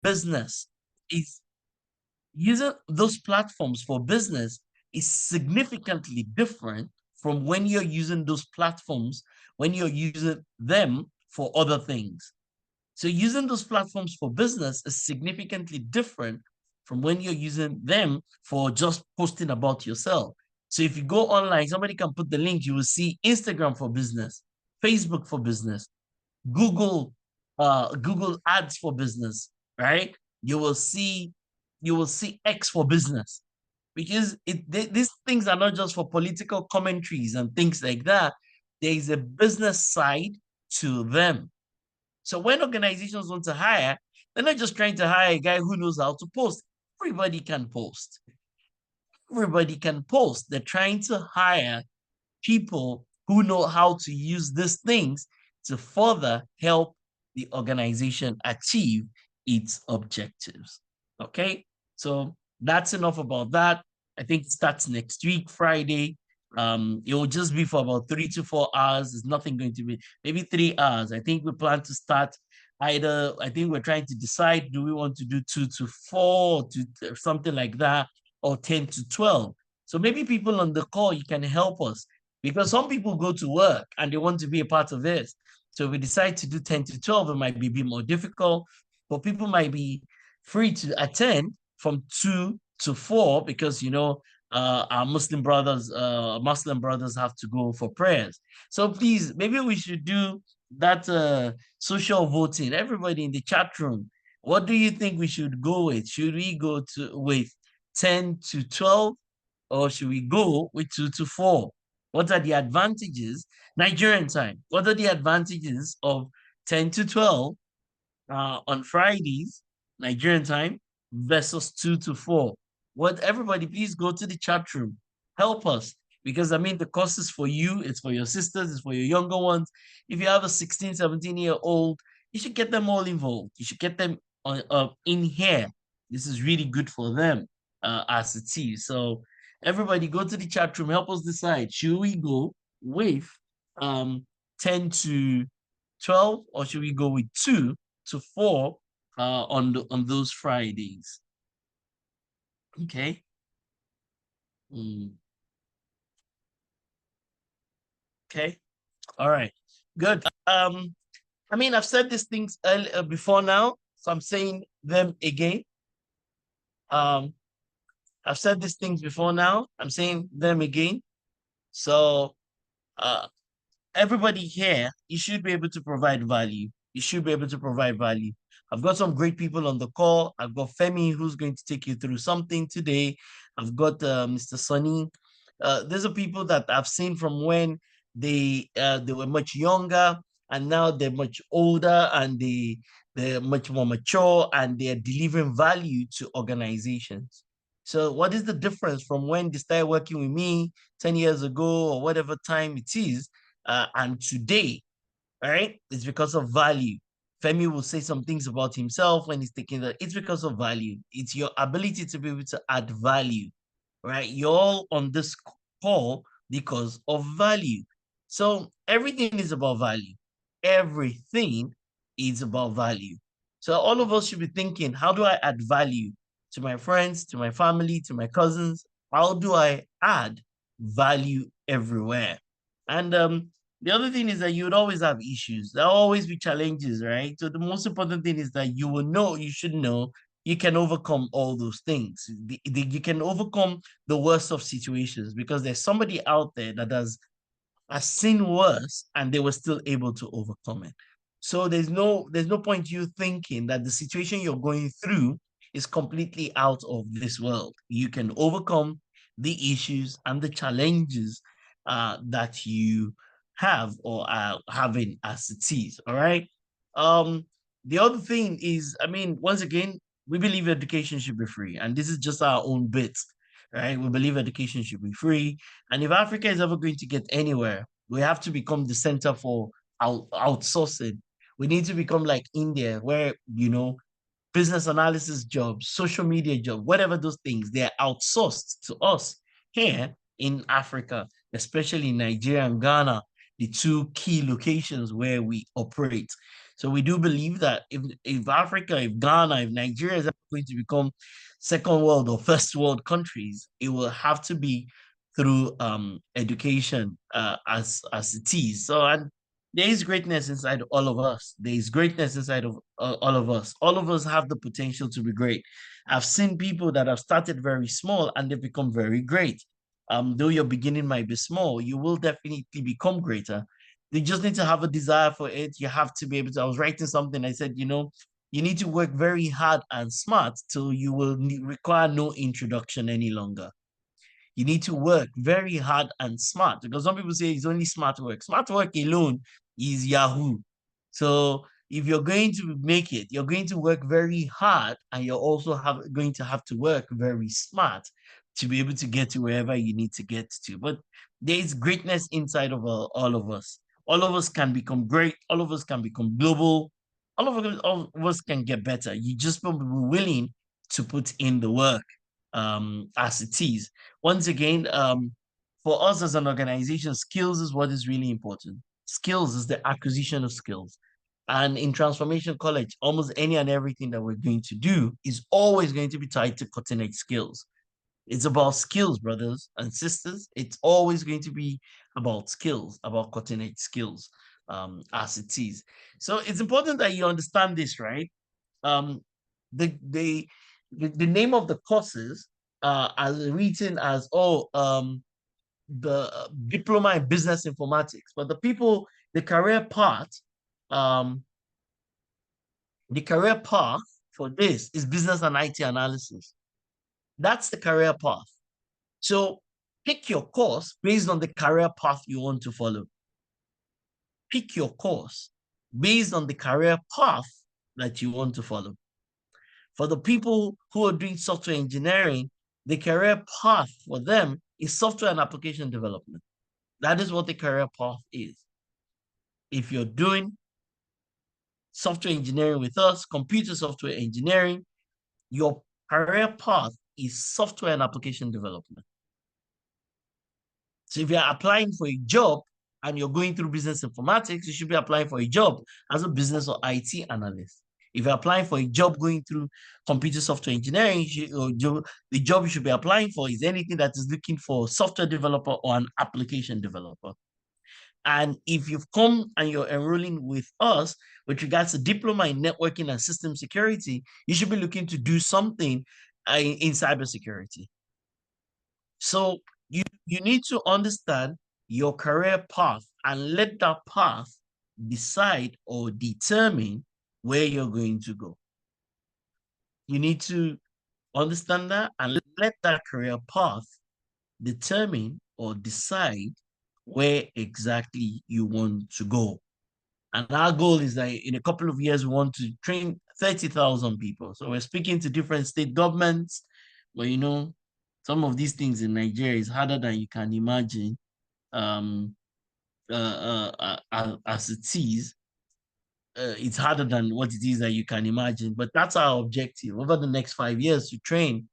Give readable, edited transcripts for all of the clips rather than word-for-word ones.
business is using those platforms for business is significantly different from when you're using those platforms, when you're using them for other things. So using those platforms for business is significantly different from when you're using them for just posting about yourself. So if you go online, somebody can put the link, you will see Instagram for business, Facebook for business, Google, Google ads for business, right? You will see, you will see X for business because these things are not just for political commentaries and things like that. There is a business side to them. So when organizations want to hire, they're not just trying to hire a guy who knows how to post. Everybody can post. Everybody can post. They're trying to hire people who know how to use these things to further help the organization achieve its objectives. Okay, so that's enough about that. I think it starts next week, Friday. It will just be for about 3 to 4 hours. It's nothing going to be maybe 3 hours. I think we plan to start either. I think we're trying to decide: do we want to do 2 to 4, to something like that, or 10 to 12? So maybe people on the call, you can help us because some people go to work and they want to be a part of this. So we decide to do 10 to 12, it might be a bit more difficult, but people might be free to attend from 2 to 4 because, our Muslim brothers have to go for prayers. So please, maybe we should do that social voting. Everybody in the chat room, what do you think we should go with? Should we go with 10 to 12 or should we go with 2 to 4? What are the advantages? Nigerian time. What are the advantages of 10 to 12 on Fridays, Nigerian time, versus 2 to 4? What everybody, please go to the chat room. Help us. Because I mean, the cost is for you, it's for your sisters, it's for your younger ones. If you have a 16, 17-year-old, you should get them all involved. You should get them in here. This is really good for them as it is. So everybody go to the chat room, help us decide. Should we go with um 10 to 12 or should we go with 2 to 4 on those Fridays? Okay. Mm, okay. All right. Good. I mean, I've said these things earlier before now, so I'm saying them again. Um, I've said these things before now. I'm saying them again. So uh everybody here, you should be able to provide value. You should be able to provide value. I've got some great people on the call. I've got Femi, who's going to take you through something today. I've got Mr. Sunny. These are people that I've seen from when they were much younger, and now they're much older, and they're much more mature, and they're delivering value to organizations. So, what is the difference from when they started working with me 10 years ago or whatever time it is? And today, all right, it's because of value. Femi will say some things about himself when he's taking that. It's because of value. It's your ability to be able to add value, right? You're all on this call because of value. So everything is about value. Everything is about value. So all of us should be thinking, how do I add value to my friends, to my family, to my cousins? How do I add value everywhere? And the other thing is that you would always have issues. There'll always be challenges, right? So the most important thing is that you will know, you should know, you can overcome all those things. You can overcome the worst of situations because there's somebody out there that has seen worse and they were still able to overcome it. So there's no point you thinking that the situation you're going through is completely out of this world. You can overcome the issues and the challenges that you have or are having as it is. All right. Um, the other thing is, I mean, once again, we believe education should be free, and this is just our own bit, right? We believe education should be free, and if Africa is ever going to get anywhere, we have to become the center for outsourcing. We need to become like India, where business analysis jobs, social media jobs, whatever those things, they're outsourced to us here in Africa, especially in Nigeria and Ghana. the two key locations where we operate. So we do believe that if Africa, if Ghana, if Nigeria is going to become second world or first world countries, it will have to be through education as it is. So and there is greatness inside all of us. There is greatness inside of all of us. All of us have the potential to be great. I've seen people that have started very small and they've become very great. Though your beginning might be small, you will definitely become greater. You just need to have a desire for it. You have to be able to. I was writing something. I said, you need to work very hard and smart till you will require no introduction any longer. You need to work very hard and smart because some people say it's only smart work. Smart work alone is Yahoo. So if you're going to make it, you're going to work very hard and you're also going to have to work very smart to be able to get to wherever you need to get to. But there is greatness inside of all of us. All of us can become great. All of us can become global. All of us can get better. You just have to be willing to put in the work as it is. Once again, for us as an organization, skills is what is really important. Skills is the acquisition of skills. And in Transformation College, almost any and everything that we're going to do is always going to be tied to cutting edge skills. It's about skills, brothers and sisters. It's always going to be about skills, about cutting edge skills, as it is. So it's important that you understand this, right? Um, the the the name of the courses as written as the diploma in business informatics, but the career path, um, the career path for this is business and IT analysis. That's the career path. So pick your course based on the career path you want to follow. Pick your course based on the career path that you want to follow. For the people who are doing software engineering, the career path for them is software and application development. That is what the career path is. If you're doing software engineering with us, computer software engineering, your career path is software and application development. So if you're applying for a job and you're going through business informatics, you should be applying for a job as a business or IT analyst. If you're applying for a job going through computer software engineering, the job you should be applying for is anything that is looking for a software developer or an application developer. And if you've come and you're enrolling with us with regards to diploma in networking and system security, you should be looking to do something in cybersecurity. So you need to understand your career path and let that path decide or determine where you're going to go. You need to understand that and let that career path determine or decide where exactly you want to go. And our goal is that in a couple of years, we want to train 30,000 people. So we're speaking to different state governments, but some of these things in Nigeria is harder than you can imagine. As it is, it's harder than what it is that you can imagine. But that's our objective over the next 5 years to train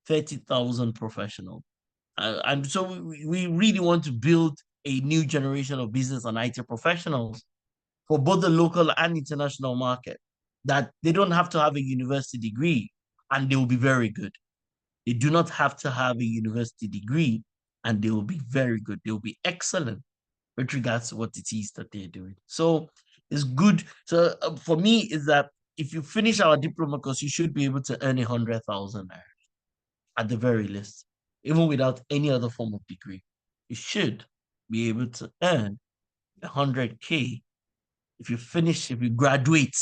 30,000 professionals. And so we really want to build a new generation of business and IT professionals for both the local and international market, that they don't have to have a university degree and they will be very good. They do not have to have a university degree and they will be very good. They will be excellent with regards to what it is that they're doing. So it's good. So for me, is that if you finish our diploma course, you should be able to earn 100,000 at the very least, even without any other form of degree. You should be able to earn 100K if you graduate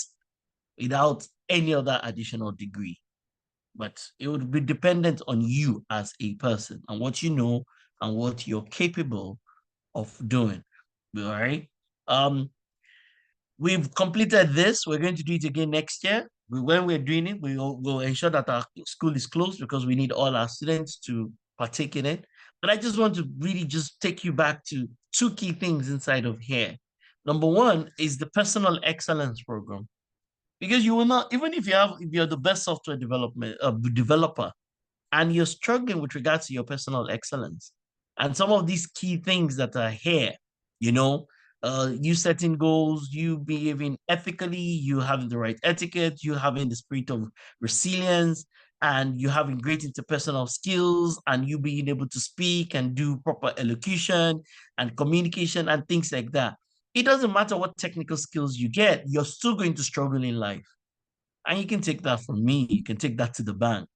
without any other additional degree. But it would be dependent on you as a person and what you know and what you're capable of doing. All right. We've completed this. We're going to do it again next year. When we're doing it, we'll ensure that our school is closed because we need all our students to partake in it. But I just want to really just take you back to two key things inside of here. Number one is the personal excellence program. Because you will not, even if you're the best software developer and you're struggling with regards to your personal excellence and some of these key things that are here, you know, you setting goals, you behaving ethically, you having the right etiquette, you having the spirit of resilience, and you having great interpersonal skills, and you being able to speak and do proper elocution and communication and things like that. It doesn't matter what technical skills you get, you're still going to struggle in life. And you can take that from me, you can take that to the bank.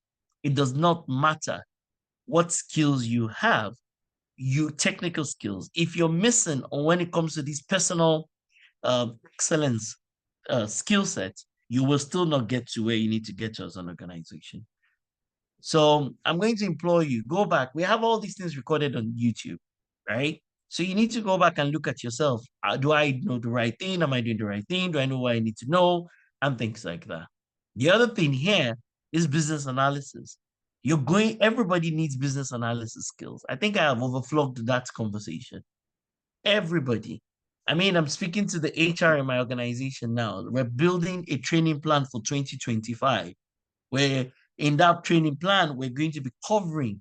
It does not matter what skills you have, you technical skills. If you're missing or when it comes to these personal excellence skill sets, you will still not get to where you need to get to as an organization. So I'm going to implore you, go back. We have all these things recorded on YouTube, right? So you need to go back and look at yourself. Do I know the right thing? Am I doing the right thing? Do I know what I need to know? And things like that. The other thing here is business analysis. Everybody needs business analysis skills. I think I have overflogged that conversation. Everybody. I mean, I'm speaking to the HR in my organization now. We're building a training plan for 2025, where in that training plan, we're going to be covering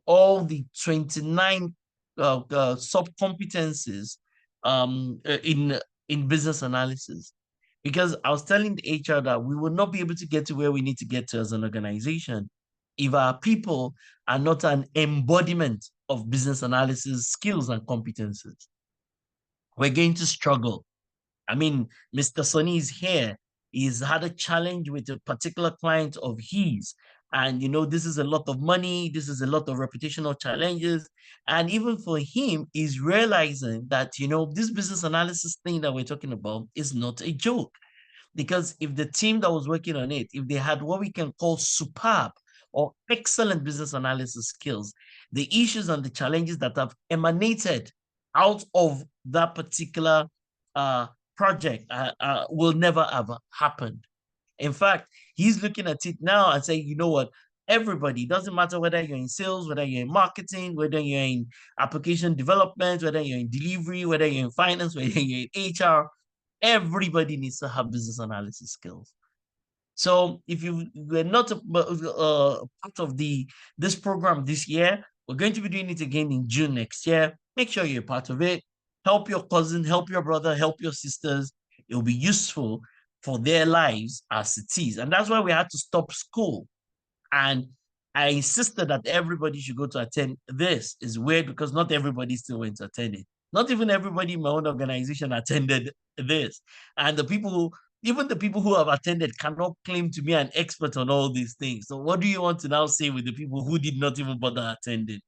all the 29 sub-competencies in business analysis. Because I was telling the HR that we will not be able to get to where we need to get to as an organization if our people are not an embodiment of business analysis skills and competencies. We're going to struggle. I mean, Mr. Sonny is here. He's had a challenge with a particular client of his. And, this is a lot of money. This is a lot of reputational challenges. And even for him, he's realizing that, this business analysis thing that we're talking about is not a joke. Because if the team that was working on it, if they had what we can call superb or excellent business analysis skills, the issues and the challenges that have emanated out of that particular project will never have happened. In fact, he's looking at it now and saying, you know what, everybody, doesn't matter whether you're in sales, whether you're in marketing, whether you're in application development, whether you're in delivery, whether you're in finance, whether you're in HR, everybody needs to have business analysis skills. So if you were not part of this program this year, we're going to be doing it again in June next year. Make sure you're part of it. Help your cousin, help your brother, help your sisters. It will be useful for their lives as it is. And that's why we had to stop school. And I insisted that everybody should go to attend this. Is weird because not everybody still went to attend it. Not even everybody in my own organization attended this. And even the people who have attended cannot claim to be an expert on all these things. So what do you want to now say with the people who did not even bother attending?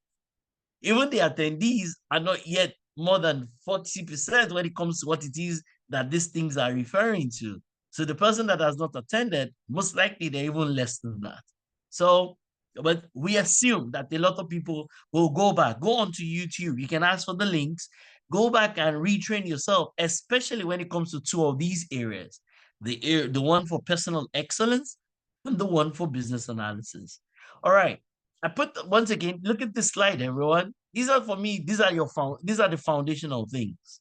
Even the attendees are not yet more than 40% when it comes to what it is that these things are referring to. So the person that has not attended, most likely they're even less than that. So, but we assume that a lot of people will go back, go onto YouTube. You can ask for the links, go back and retrain yourself, especially when it comes to two of these areas, the one for personal excellence and the one for business analysis. All right. I put once again, look at this slide, everyone. These are for me, these are the foundational things.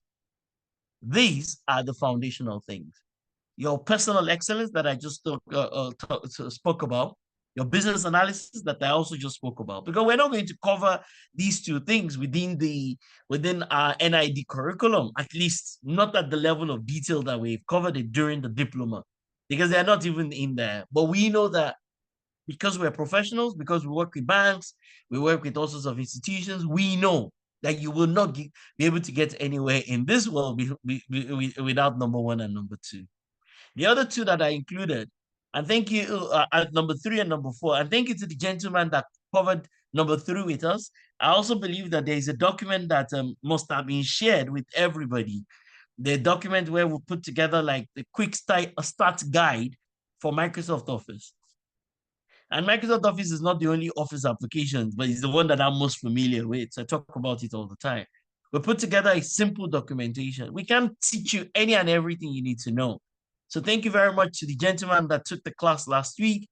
These are the foundational things. Your personal excellence that I just spoke about, your business analysis that I also just spoke about, because we're not going to cover these two things within our NID curriculum, at least not at the level of detail that we've covered it during the diploma, because they're not even in there. But we know that because we're professionals, because we work with banks, we work with all sorts of institutions, we know that you will not be able to get anywhere in this world without number one and number two. The other two that I included, and thank you at number 3 and number 4, and thank you to the gentleman that covered number 3 with us. I also believe that there is a document that must have been shared with everybody. The document where we put together like the quick start guide for Microsoft Office. And Microsoft Office is not the only Office application, but it's the one that I'm most familiar with. So I talk about it all the time. We put together a simple documentation. We can teach you any and everything you need to know. So thank you very much to the gentleman that took the class last week.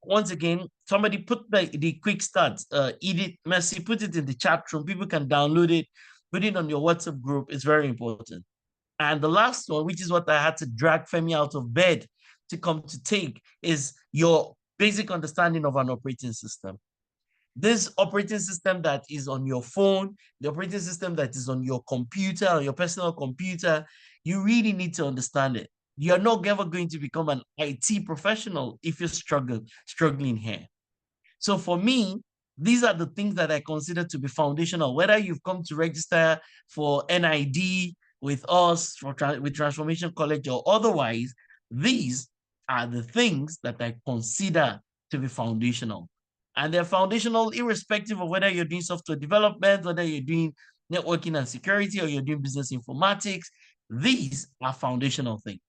Once again, somebody put the quick start. Edith, Mercy, put it in the chat room. People can download it, put it on your WhatsApp group. It's very important. And the last one, which is what I had to drag Femi out of bed to come to take, is your basic understanding of an operating system. This operating system that is on your phone, the operating system that is on your computer, or your personal computer, you really need to understand it. You're not ever going to become an IT professional if you're struggling here. So for me, these are the things that I consider to be foundational. Whether you've come to register for NID with us, with Transformation College or otherwise, these are the things that I consider to be foundational. And they're foundational irrespective of whether you're doing software development, whether you're doing networking and security, or you're doing business informatics. These are foundational things.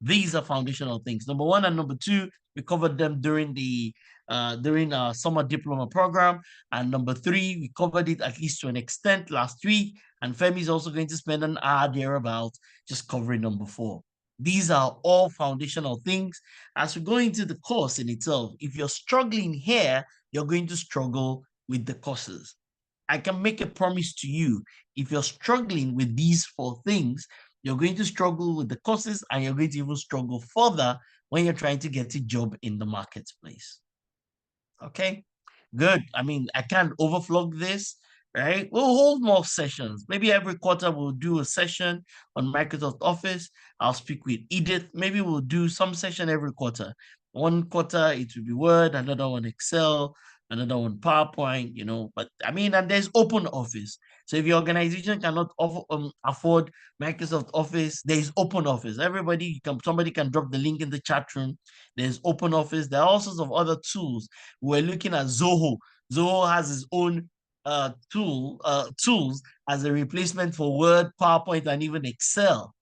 These are foundational things. Number one and number two, we covered them during our summer diploma program. And number three, we covered it at least to an extent last week. And Femi is also going to spend an hour thereabout just covering number four. These are all foundational things. As we go into the course in itself, if you're struggling here, you're going to struggle with the courses. I can make a promise to you. If you're struggling with these four things, you're going to struggle with the courses, and you're going to even struggle further when you're trying to get a job in the marketplace. Okay, good. I mean, I can't overflog this, right? We'll hold more sessions. Maybe every quarter we'll do a session on Microsoft Office. I'll speak with Edith. Maybe we'll do some session every quarter. One quarter it will be Word, another one Excel, another one PowerPoint, But I mean, and there's Open Office. So if your organization cannot afford Microsoft Office, there's Open Office. Somebody can drop the link in the chat room. There's Open Office. There are all sorts of other tools. We're looking at Zoho. Zoho has its own tools as a replacement for Word, PowerPoint, and even Excel.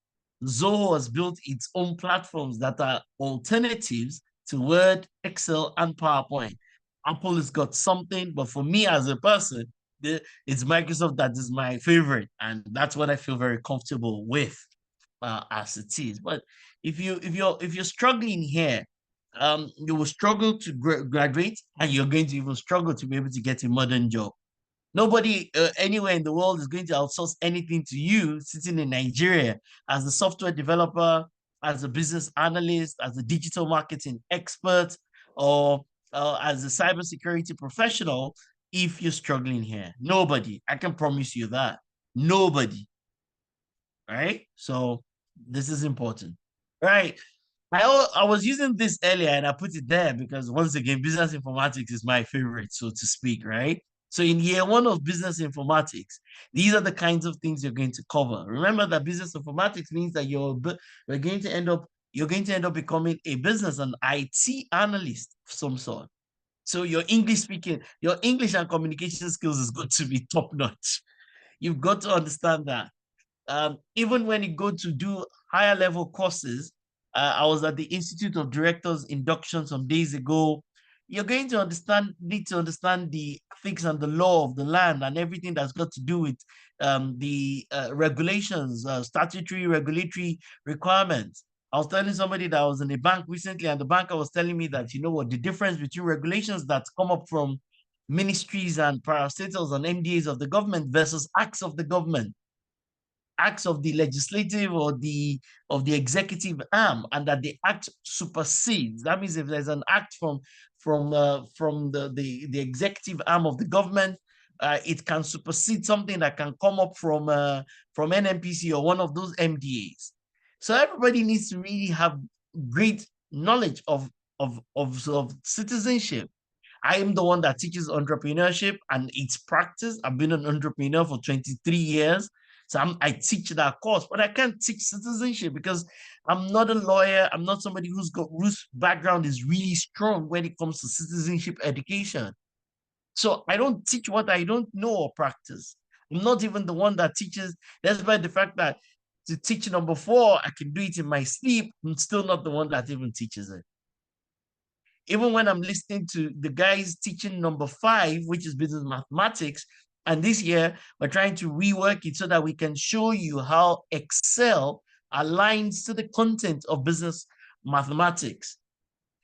Zoho has built its own platforms that are alternatives to Word, Excel, and PowerPoint. Apple has got something, but for me as a person, it's Microsoft that is my favorite, and that's what I feel very comfortable with as it is. But if you're struggling here, you will struggle to graduate, and you're going to even struggle to be able to get a modern job. Nobody anywhere in the world is going to outsource anything to you sitting in Nigeria as a software developer, as a business analyst, as a digital marketing expert, or as a cybersecurity professional if you're struggling here. Nobody. I can promise you that. Nobody. Right? So this is important. Right. I was using this earlier and I put it there because once again, business informatics is my favorite, so to speak, right? So in year one of business informatics, these are the kinds of things you're going to cover. Remember that business informatics means that you're going to end up becoming a business and IT analyst of some sort. So your English and communication skills is going to be top notch. You've got to understand that. Even when you go to do higher level courses, I was at the Institute of Directors induction some days ago. You're going to need to understand the ethics and the law of the land and everything that's got to do with the regulations, statutory regulatory requirements. I was telling somebody that I was in a bank recently, and the banker was telling me that, the difference between regulations that come up from ministries and parastatals and MDAs of the government versus acts of the government, acts of the legislative or the executive arm, and that the act supersedes. That means if there's an act from the executive arm of the government, it can supersede something that can come up from NMPC or one of those MDAs. So everybody needs to really have great knowledge of citizenship. I am the one that teaches entrepreneurship and its practice. I've been an entrepreneur for 23 years. So I teach that course, but I can't teach citizenship because I'm not a lawyer. I'm not somebody whose background is really strong when it comes to citizenship education. So I don't teach what I don't know or practice. I'm not even the one that teaches, despite the fact that to teach number four, I can do it in my sleep. I'm still not the one that even teaches it. Even when I'm listening to the guys teaching number five, which is business mathematics, and this year we're trying to rework it so that we can show you how Excel aligns to the content of business mathematics,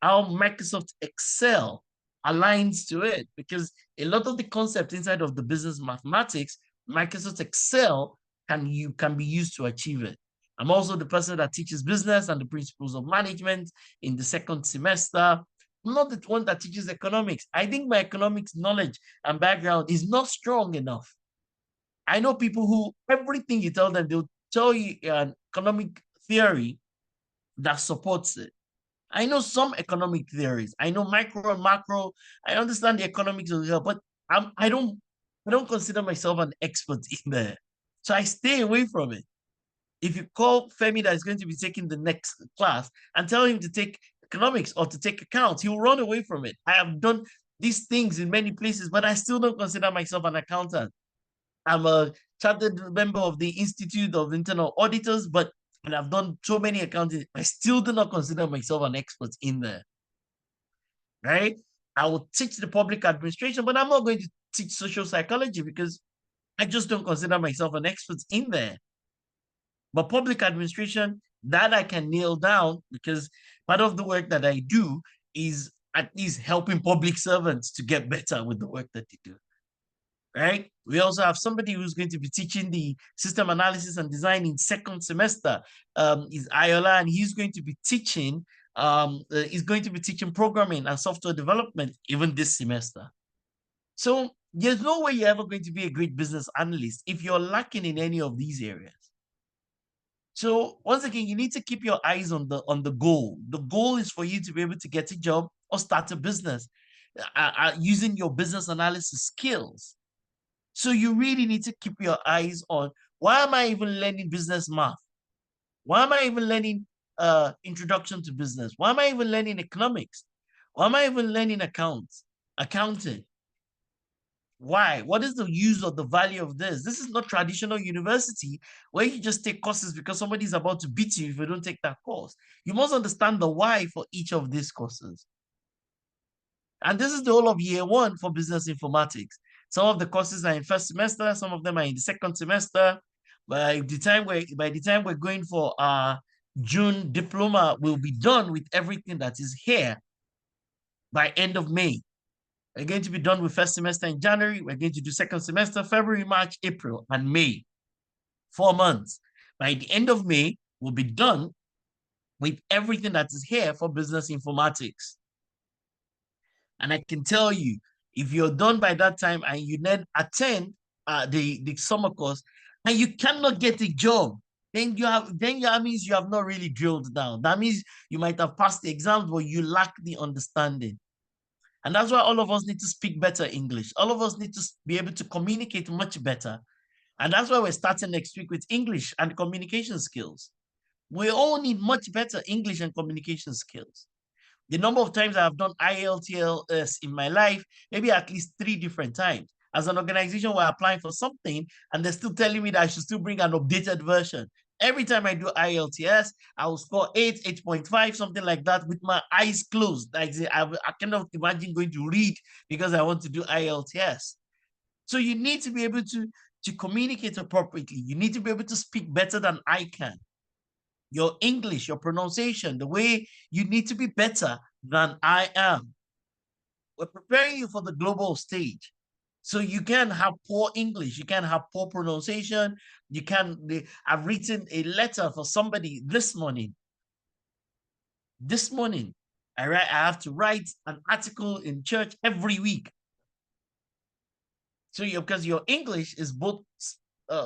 how Microsoft Excel aligns to it, because a lot of the concepts inside of the business mathematics, Microsoft Excel can be used to achieve it. I'm also the person that teaches business and the principles of management in the second semester. I'm not the one that teaches economics. I think my economics knowledge and background is not strong enough. I know people who everything you tell them, they'll tell you an economic theory that supports it. I know some economic theories. I know micro and macro. I understand the economics of it, but I don't consider myself an expert in there. So I stay away from it. If you call Femi that is going to be taking the next class and tell him to take economics or to take accounts, he'll run away from it. I have done these things in many places, but I still don't consider myself an accountant. I'm a chartered member of the Institute of Internal Auditors, but and I've done so many accounting. I still do not consider myself an expert in there, right? I will teach the public administration, but I'm not going to teach social psychology because I just don't consider myself an expert in there. But public administration, that I can nail down because part of the work that I do is at least helping public servants to get better with the work that they do. Right? We also have somebody who's going to be teaching the system analysis and design in second semester. Is Ayola, and he's going to be teaching programming and software development even this semester. So there's no way you're ever going to be a great business analyst if you're lacking in any of these areas. So once again, you need to keep your eyes on the goal. The goal is for you to be able to get a job or start a business using your business analysis skills. So you really need to keep your eyes on, why am I even learning business math? Why am I even learning introduction to business? Why am I even learning economics? Why am I even learning accounting? Why? What is the use of the value of this? This is not traditional university where you just take courses because somebody's about to beat you if you don't take that course. You must understand the why for each of these courses. And this is the whole of year one for business informatics. Some of the courses are in first semester, some of them are in the second semester. By the time we're going for our June diploma, we'll be done with everything that is here by end of May. We're going to be done with first semester in January. We're going to do second semester, February, March, April, and May. 4 months. By the end of May, we'll be done with everything that is here for business informatics. And I can tell you, if you're done by that time and you then attend the summer course and you cannot get a job, then that means you have not really drilled down. That means you might have passed the exams, but you lack the understanding. And that's why all of us need to speak better English. All of us need to be able to communicate much better. And that's why we're starting next week with English and communication skills. We all need much better English and communication skills. The number of times I have done IELTS in my life, maybe at least 3 different times. As an organization, we're applying for something, and they're still telling me that I should still bring an updated version. Every time I do IELTS, I will score 8, 8.5, something like that, with my eyes closed. Like I cannot imagine going to read because I want to do IELTS. So you need to be able to communicate appropriately. You need to be able to speak better than I can. Your English, your pronunciation, the way you need to be better than I am. We're preparing you for the global stage. So you can have poor English, you can have poor pronunciation. I've written a letter for somebody this morning. This morning, I have to write an article in church every week. So because your English is both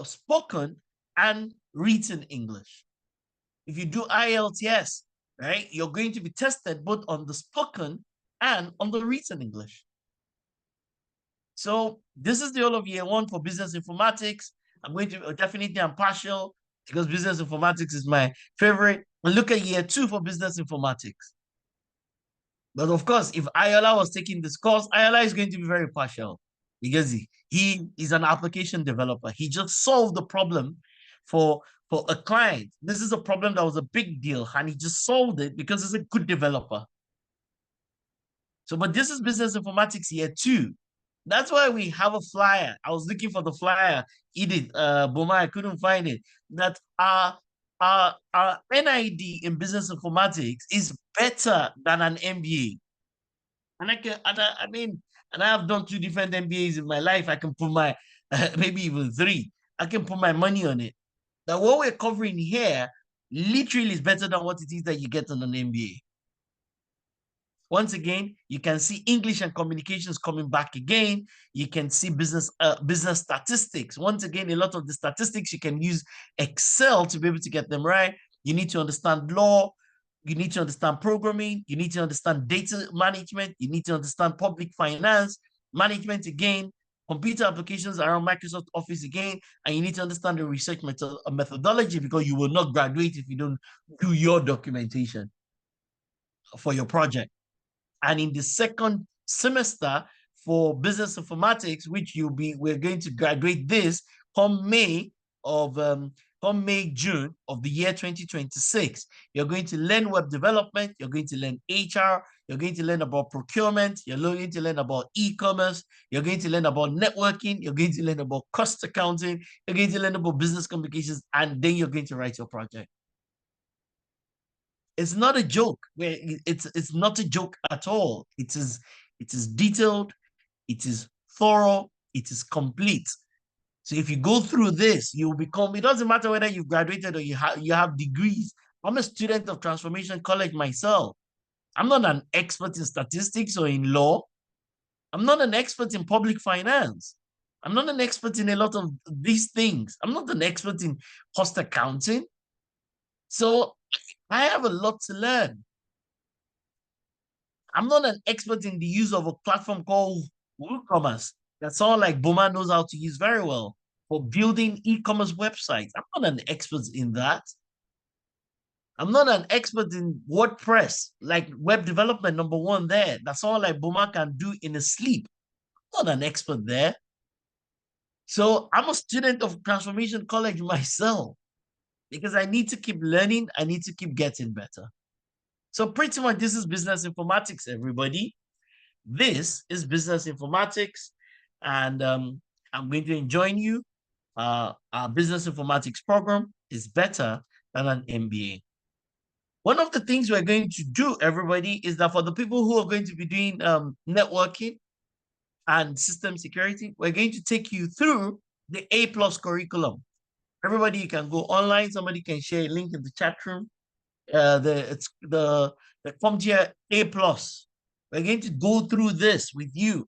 spoken and written English. If you do IELTS, right, you're going to be tested both on the spoken and on the written English. So this is the whole of year one for business informatics. I'm going to definitely, I'm partial because business informatics is my favorite. And look at year two for business informatics. But of course, if Ayola was taking this course, Ayola is going to be very partial because he is an application developer. He just solved the problem for a client. This is a problem that was a big deal, and he just solved it because he's a good developer. So, but this is business informatics year two. That's why we have a flyer. I was looking for the flyer, Edith, Boma, I couldn't find it. That our NID in business informatics is better than an MBA. And I mean, and I have done 2 different MBAs in my life. I can put my, maybe even 3. I can put my money on it. That what we're covering here literally is better than what it is that you get on an MBA. Once again, you can see English and communications coming back again. You can see business statistics. Once again, a lot of the statistics, you can use Excel to be able to get them right. You need to understand law. You need to understand programming. You need to understand data management. You need to understand public finance management again, computer applications around Microsoft Office again, and you need to understand the research methodology, because you will not graduate if you don't do your documentation for your project. And in the second semester for business informatics, which we're going to graduate this come June of the year 2026. You're going to learn web development, you're going to learn HR, you're going to learn about procurement, you're going to learn about e-commerce, you're going to learn about networking, you're going to learn about cost accounting, you're going to learn about business communications, and then you're going to write your project. It's not a joke. It's not a joke at all. It is detailed, it is thorough, it is complete. So if you go through this, you'll become, it doesn't matter whether you've graduated or you have degrees. I'm a student of Transformation College myself. I'm not an expert in statistics or in law. I'm not an expert in public finance. I'm not an expert in a lot of these things. I'm not an expert in cost accounting. So I have a lot to learn. I'm not an expert in the use of a platform called WooCommerce that someone like Boma knows how to use very well for building e-commerce websites. I'm not an expert in that. I'm not an expert in WordPress, like web development, number one there. That's all like Boma can do in his sleep. I'm not an expert there. So I'm a student of Transformation College myself, because I need to keep learning. I need to keep getting better. So pretty much this is business informatics, everybody. This is business informatics, and I'm going to join you. Our business informatics program is better than an MBA. One of the things we're going to do, everybody, is that for the people who are going to be doing networking and system security, we're going to take you through the A+ curriculum. Everybody, you can go online. Somebody can share a link in the chat room. It's the CompTIA A+. We're going to go through this with you.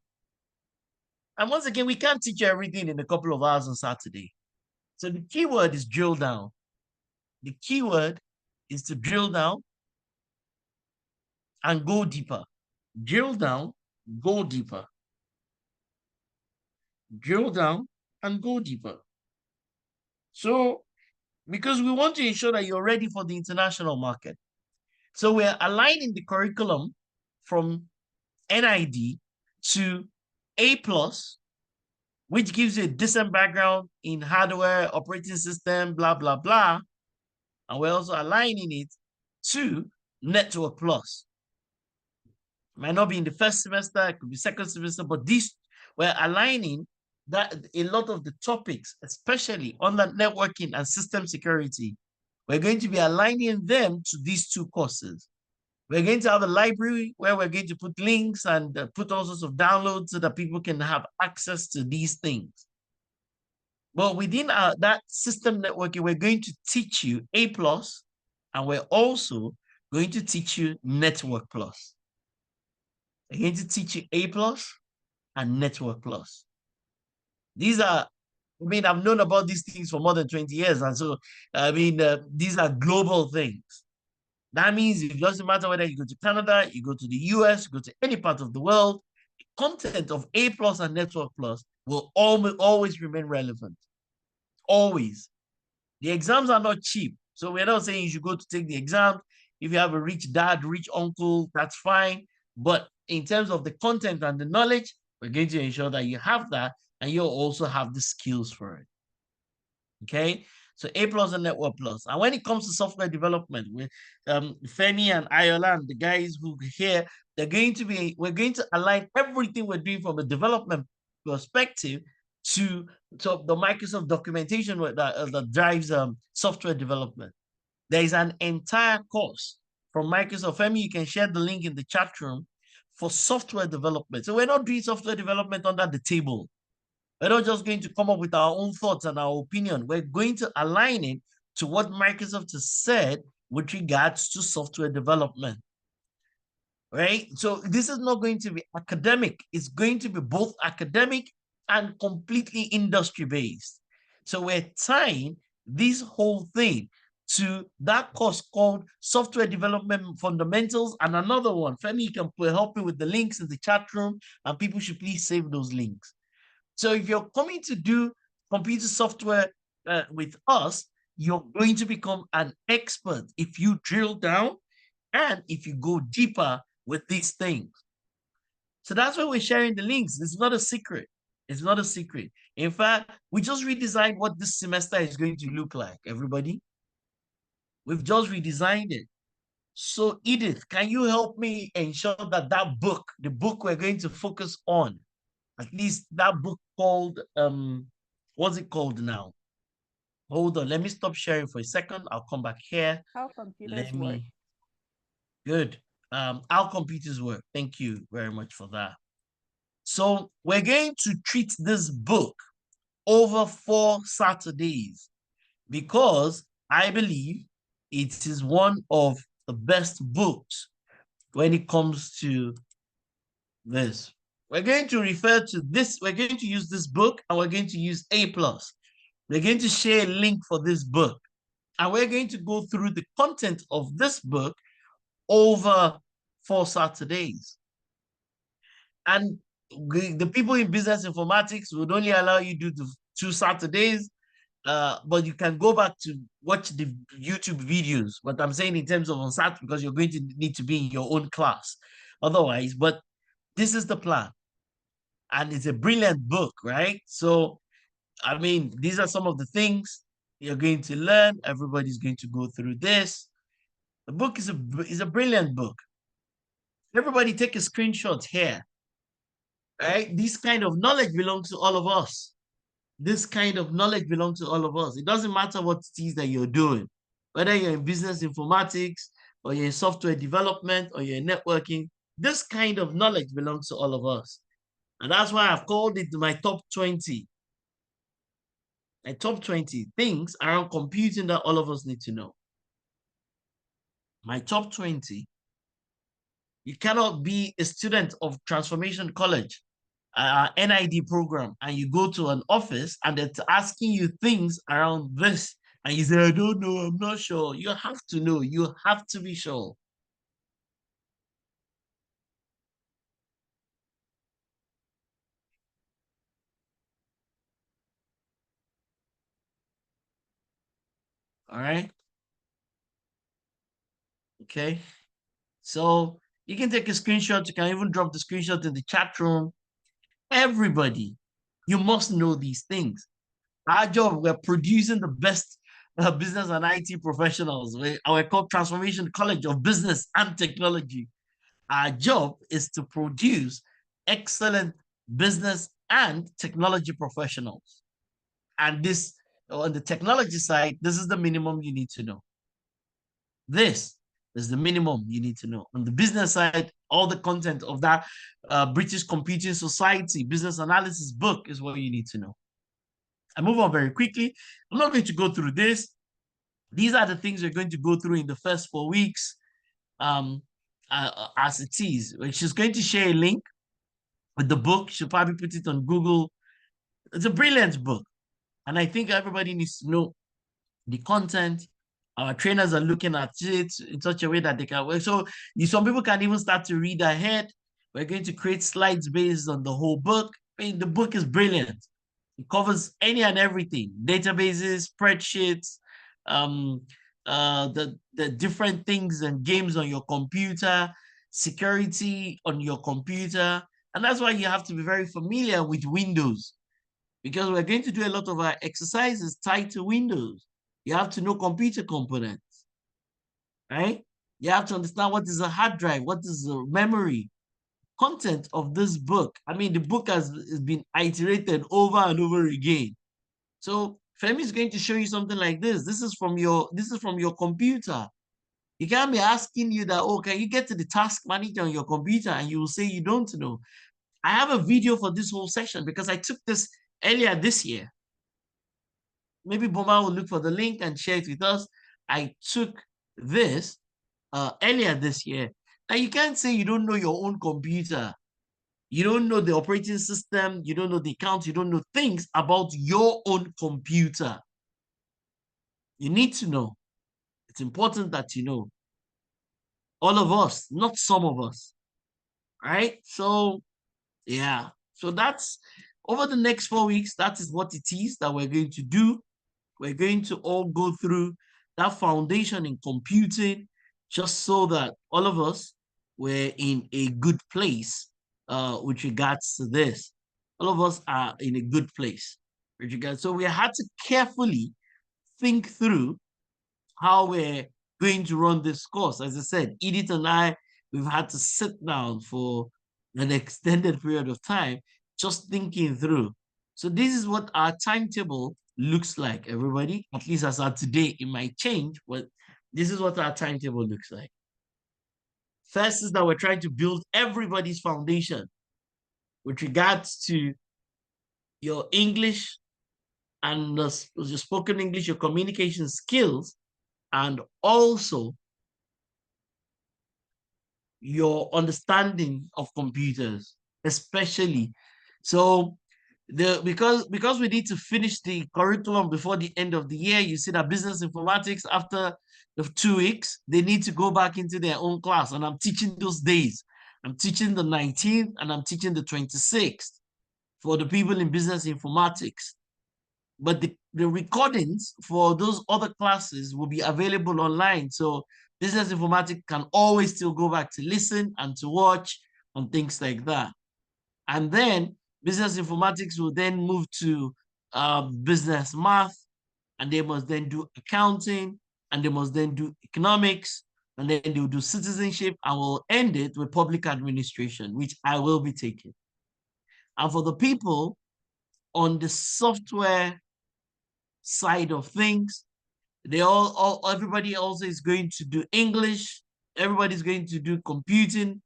And once again, we can't teach you everything in a couple of hours on Saturday. So the keyword is drill down. The keyword is to drill down and go deeper. Drill down, go deeper. Drill down and go deeper. So, because we want to ensure that you're ready for the international market. So we're aligning the curriculum from NID to A+, which gives you a decent background in hardware, operating system, blah, blah, blah. And we're also aligning it to Network Plus. It might not be in the first semester, it could be second semester, but this, we're aligning that a lot of the topics, especially on the networking and system security, we're going to be aligning them to these two courses. We're going to have a library where we're going to put links and put all sorts of downloads so that people can have access to these things. But within that system networking, we're going to teach you A+, and we're also going to teach you Network Plus. We're going to teach you A+ and Network Plus. These are, I mean, I've known about these things for more than 20 years. And so, I mean, these are global things. That means it doesn't matter whether you go to Canada, you go to the US, you go to any part of the world, the content of A+ and Network Plus will always remain relevant. Always. The exams are not cheap. So we're not saying you should go to take the exam. If you have a rich dad, rich uncle, that's fine. But in terms of the content and the knowledge, we're going to ensure that you have that and you'll also have the skills for it. Okay? So A+ and Network Plus. And when it comes to software development, with Femi and Ayola and the guys who are here, we're going to align everything we're doing from a development perspective to the Microsoft documentation that drives software development. There is an entire course from Microsoft. Femi, you can share the link in the chat room for software development. So we're not doing software development under the table. We're not just going to come up with our own thoughts and our opinion. We're going to align it to what Microsoft has said with regards to software development. right? So this is not going to be academic. It's going to be both academic and completely industry based. So we're tying this whole thing to that course called Software Development Fundamentals, and another one. Femi, you can help me with the links in the chat room, and people should please save those links. So if you're coming to do computer software with us, you're going to become an expert if you drill down and if you go deeper with these things. So that's why we're sharing the links. It's not a secret. It's not a secret. In fact, we just redesigned what this semester is going to look like, everybody. We've just redesigned it. So Edith, can you help me ensure that that book, the book we're going to focus on, at least that book called, what's it called now? Hold on, let me stop sharing for a second. I'll come back here. How computers Let work. me, good. How computers work. Thank you very much for that. So we're going to treat this book over 4 Saturdays because I believe it is one of the best books when it comes to this. We're going to refer to this, we're going to use this book and we're going to use A+. We're going to share a link for this book and we're going to go through the content of this book over 4 Saturdays. And the people in business informatics would only allow you to do the 2 Saturdays, but you can go back to watch the YouTube videos. But I'm saying in terms of on Saturday, because you're going to need to be in your own class otherwise. But this is the plan. And it's a brilliant book, right? So, I mean, these are some of the things you're going to learn. Everybody's going to go through this. The book is a brilliant book. Everybody take a screenshot here, right? This kind of knowledge belongs to all of us. This kind of knowledge belongs to all of us. It doesn't matter what it is that you're doing, whether you're in business informatics or you're in software development or you're in networking, this kind of knowledge belongs to all of us. And that's why I've called it my top 20. My top 20 things around computing that all of us need to know. My top 20. You cannot be a student of Transformation College, NID program, and you go to an office and it's asking you things around this. And you say, I don't know, I'm not sure. You have to know, you have to be sure. All right. Okay. So you can take a screenshot. You can even drop the screenshot in the chat room. Everybody, you must know these things. Our job, we're producing the best business and IT professionals. We're called Transformation College of Business and Technology. Our job is to produce excellent business and technology professionals. And this, on the technology side, this is the minimum you need to know. This is the minimum you need to know. On the business side, all the content of that British Computing Society business analysis book is what you need to know. I move on very quickly. I'm not going to go through this. These are the things we're going to go through in the first 4 weeks as it is. She's going to share a link with the book. She'll probably put it on Google. It's a brilliant book. And I think everybody needs to know the content. Our trainers are looking at it in such a way that they can work. So some people can even start to read ahead. We're going to create slides based on the whole book. I mean, the book is brilliant. It covers any and everything: databases, spreadsheets, the different things and games on your computer, security on your computer. And that's why you have to be very familiar with Windows, because we're going to do a lot of our exercises tied to Windows. You have to know computer components, right? You have to understand what is a hard drive, what is a memory. Content of this book, I mean, the book has been iterated over and over again. So Femi is going to show you something like this. This is from your computer. You can't be asking you that, oh, can you get to the task manager on your computer? And you will say you don't know. I have a video for this whole session because I took this earlier this year. Maybe Boma will look for the link and share it with us. I took this earlier this year. And you can't say you don't know your own computer. You don't know the operating system. You don't know the accounts. You don't know things about your own computer. You need to know. It's important that you know. All of us, not some of us. Right? So, yeah. So that's over the next 4 weeks. That is what it is that we're going to do. We're going to all go through that foundation in computing just so that all of us were in a good place with regards to this. All of us are in a good place with regards. So we had to carefully think through how we're going to run this course. As I said, Edith and I, we've had to sit down for an extended period of time just thinking through. So this is what our timetable looks like, everybody. At least as of today, it might change, but this is what our timetable looks like. First is that we're trying to build everybody's foundation with regards to your English and your spoken English, your communication skills, and also your understanding of computers, especially. So because we need to finish the curriculum before the end of the year, you see that business informatics after the 2 weeks, they need to go back into their own class. And I'm teaching those days. I'm teaching the 19th and I'm teaching the 26th for the people in business informatics. But the recordings for those other classes will be available online. So business informatics can always still go back to listen and to watch and things like that. And then business informatics will then move to business math, and they must then do accounting, and they must then do economics, and then they'll do citizenship, and we'll end it with public administration, which I will be taking. And for the people on the software side of things, they everybody also is going to do English, everybody's going to do computing,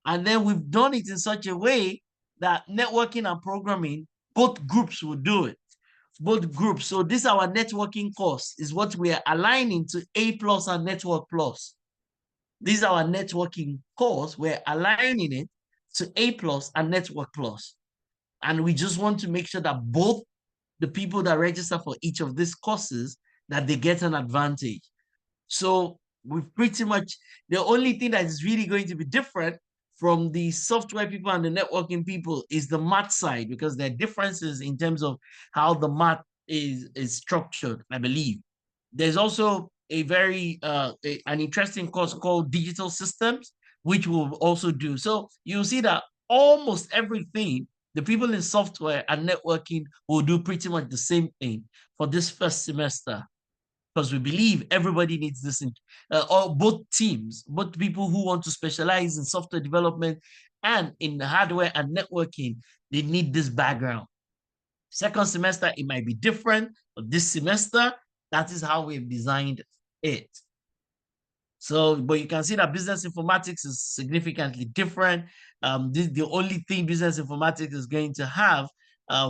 and then we've done it in such a way that networking and programming, both groups will do it. Both groups. So this our networking course is what we are aligning to A plus and Network Plus. This is our networking course. We're aligning it to A plus and Network Plus. And we just want to make sure that both the people that register for each of these courses, that they get an advantage. So we've pretty much, the only thing that is really going to be different from the software people and the networking people is the math side, because there are differences in terms of how the math is structured, I believe. There's also a very an interesting course called digital systems, which we'll also do. So you'll see that almost everything, the people in software and networking will do pretty much the same thing for this first semester, because we believe everybody needs this in or both teams, both people who want to specialize in software development and in hardware and networking, they need this background. Second semester, it might be different, but this semester, that is how we've designed it. So, but you can see that business informatics is significantly different. The only thing business informatics is going to have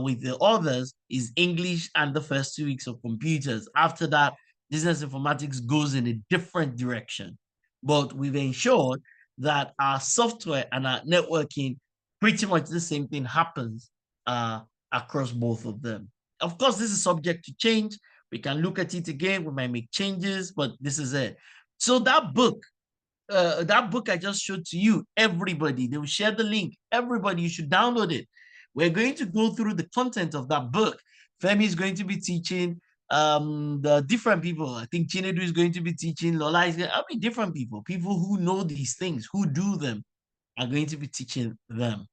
with the others is English and the first 2 weeks of computers. After that, business informatics goes in a different direction. But we've ensured that our software and our networking, pretty much the same thing happens across both of them. Of course, this is subject to change. We can look at it again. We might make changes, but this is it. So that book I just showed to you, everybody, they will share the link. Everybody, you should download it. We're going to go through the content of that book. Femi is going to be teaching the different people. I think Chinedu is going to be teaching. Lola is going to be different people. People who know these things, who do them, are going to be teaching them.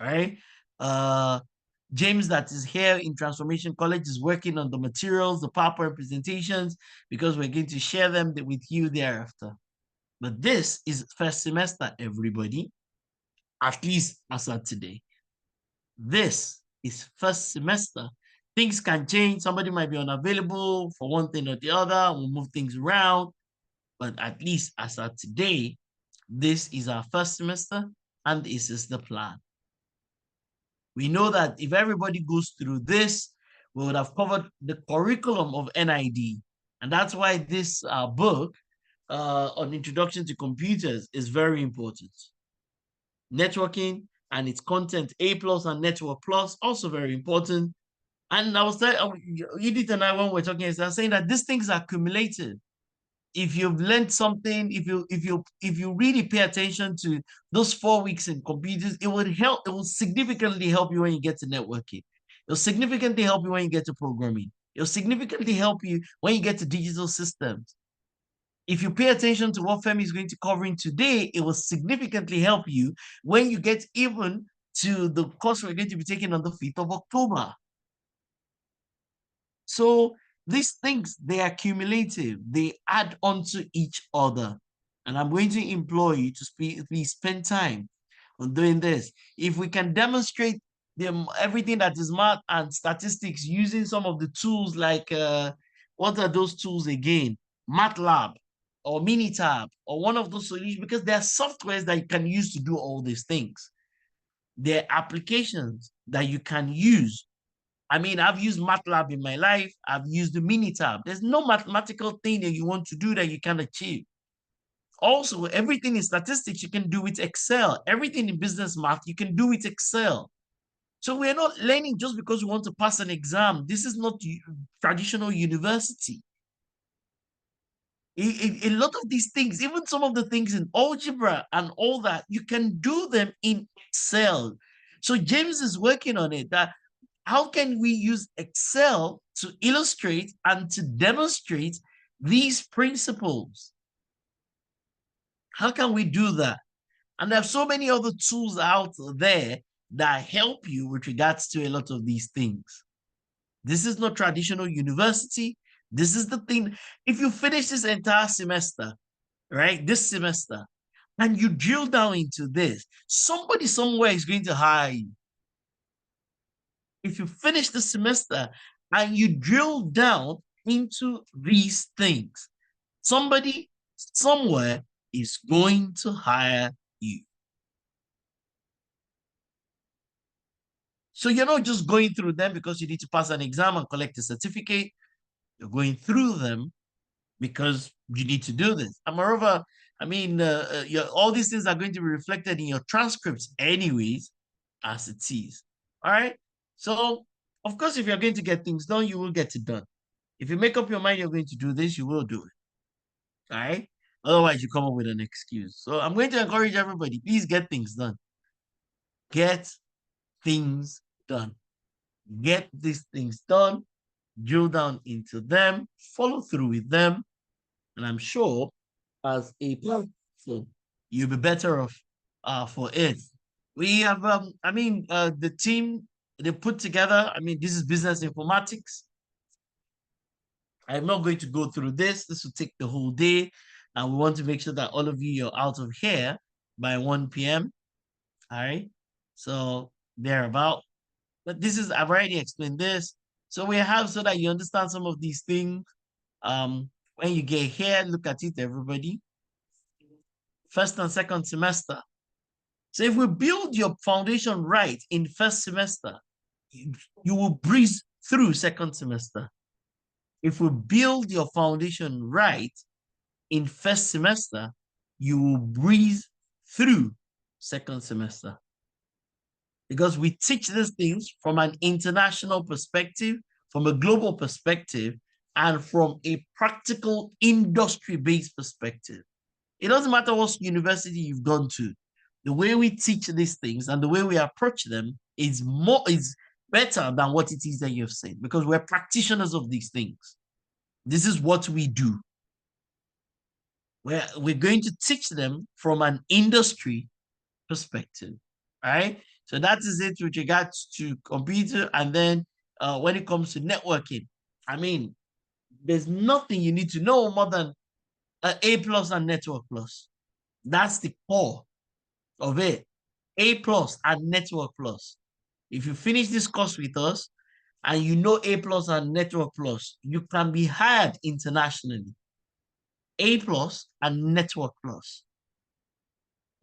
All right. James, that is here in Transformation College, is working on the materials, the PowerPoint presentations, because we're going to share them with you thereafter. But this is first semester, everybody, at least as of today. This is first semester. Things can change. Somebody might be unavailable for one thing or the other. We'll move things around. But at least as of today, this is our first semester, and this is the plan. We know that if everybody goes through this, we would have covered the curriculum of NID. And that's why this book on introduction to computers is very important. Networking and its content, A plus and Network plus, also very important. And I was telling Edith and I when we're talking, I was saying that these things are cumulative. If you've learned something, if you really pay attention to those 4 weeks in computers, it would help. It will significantly help you when you get to networking. It'll significantly help you when you get to programming. It'll significantly help you when you get to digital systems. If you pay attention to what Femi is going to cover in today, it will significantly help you when you get even to the course we're going to be taking on the 5th of October. So these things, they are cumulative. They add on to each other. And I'm going to implore you to please spend time on doing this. If we can demonstrate everything that is math and statistics using some of the tools like, what are those tools again? MATLAB or Minitab or one of those solutions, because there are softwares that you can use to do all these things. There are applications that you can use. I mean, I've used MATLAB in my life. I've used the Minitab. There's no mathematical thing that you want to do that you can achieve. Also, everything in statistics you can do with Excel. Everything in business math you can do with Excel. So we're not learning just because we want to pass an exam. This is not traditional university. A lot of these things, even some of the things in algebra and all that, you can do them in Excel. So James is working on it, that how can we use Excel to illustrate and to demonstrate these principles? How can we do that? And there are so many other tools out there that help you with regards to a lot of these things. This is not traditional university. This is the thing. If you finish this entire semester, right, this semester, and you drill down into this, somebody somewhere is going to hire you. If you finish the semester and you drill down into these things, somebody somewhere is going to hire you. So you're not just going through them because you need to pass an exam and collect a certificate. You're going through them because you need to do this. And moreover, I mean, all these things are going to be reflected in your transcripts anyways, as it is. All right. So, of course, if you're going to get things done, you will get it done. If you make up your mind you're going to do this, you will do it. All right. Otherwise, you come up with an excuse. So I'm going to encourage everybody, please get things done. Get things done. Get these things done, drill down into them, follow through with them, and I'm sure as a person, you'll be better off for it. We have, the team they put together, this is business informatics. I'm not going to go through this. This will take the whole day. And we want to make sure that all of you are out of here by 1 p.m. All right. So thereabout. But I've already explained this. So we have so that you understand some of these things. When you get here, look at it, everybody. First and second semester. So if we build your foundation right in first semester, you will breeze through second semester. If we build your foundation right in first semester, you will breeze through second semester. Because we teach these things from an international perspective, from a global perspective, and from a practical industry-based perspective. It doesn't matter what university you've gone to. The way we teach these things and the way we approach them is better than what it is that you've said, because we're practitioners of these things. This is what we do. We're going to teach them from an industry perspective. All right. So that is it with regards to computer. And then when it comes to networking, there's nothing you need to know more than A plus and Network plus. That's the core of it. A plus and Network plus. If you finish this course with us and you know A plus and Network plus, you can be hired internationally. A plus and Network plus.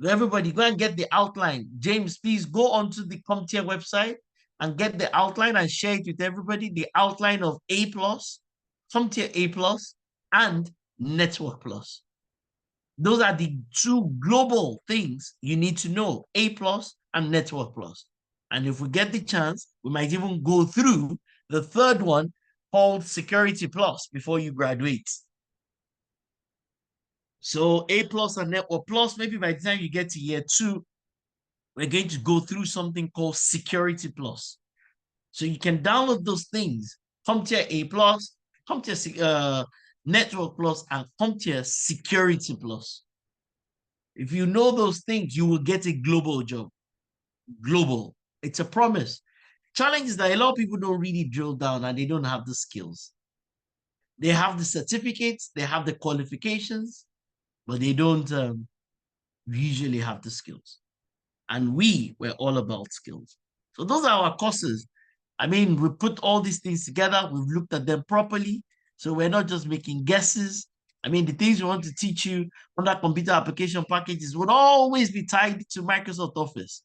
Everybody go and get the outline. James, please go onto the CompTIA website and get the outline and share it with everybody. The outline of A plus, CompTIA A plus, and Network plus. Those are the two global things you need to know, A plus and Network plus. And if we get the chance, we might even go through the third one called Security plus before you graduate. So A plus and Network plus, maybe by the time you get to year two, we're going to go through something called Security plus. So you can download those things, CompTIA A plus, CompTIA Network plus, and CompTIA Security plus. If you know those things, you will get a global job. Global. It's a promise. Challenge is that a lot of people don't really drill down and they don't have the skills. They have the certificates, they have the qualifications, but they don't usually have the skills. And we're all about skills. So those are our courses. I mean, we put all these things together, we've looked at them properly. So we're not just making guesses. I mean, the things we want to teach you on that computer application packages would always be tied to Microsoft Office.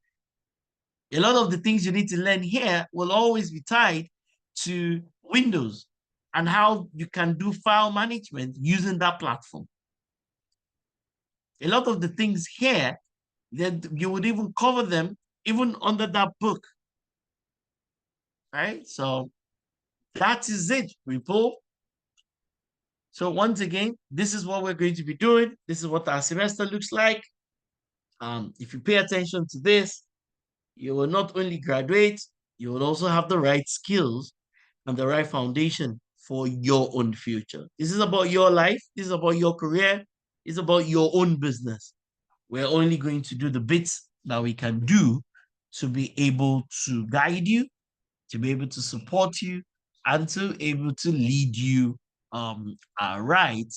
A lot of the things you need to learn here will always be tied to Windows and how you can do file management using that platform. A lot of the things here, that you would even cover them even under that book, right? So that is it, people. So once again, this is what we're going to be doing. This is what our semester looks like. If you pay attention to this, you will not only graduate, you will also have the right skills and the right foundation for your own future. This is about your life. This is about your career. It's about your own business. We're only going to do the bits that we can do to be able to guide you, to be able to support you, and to be able to lead you right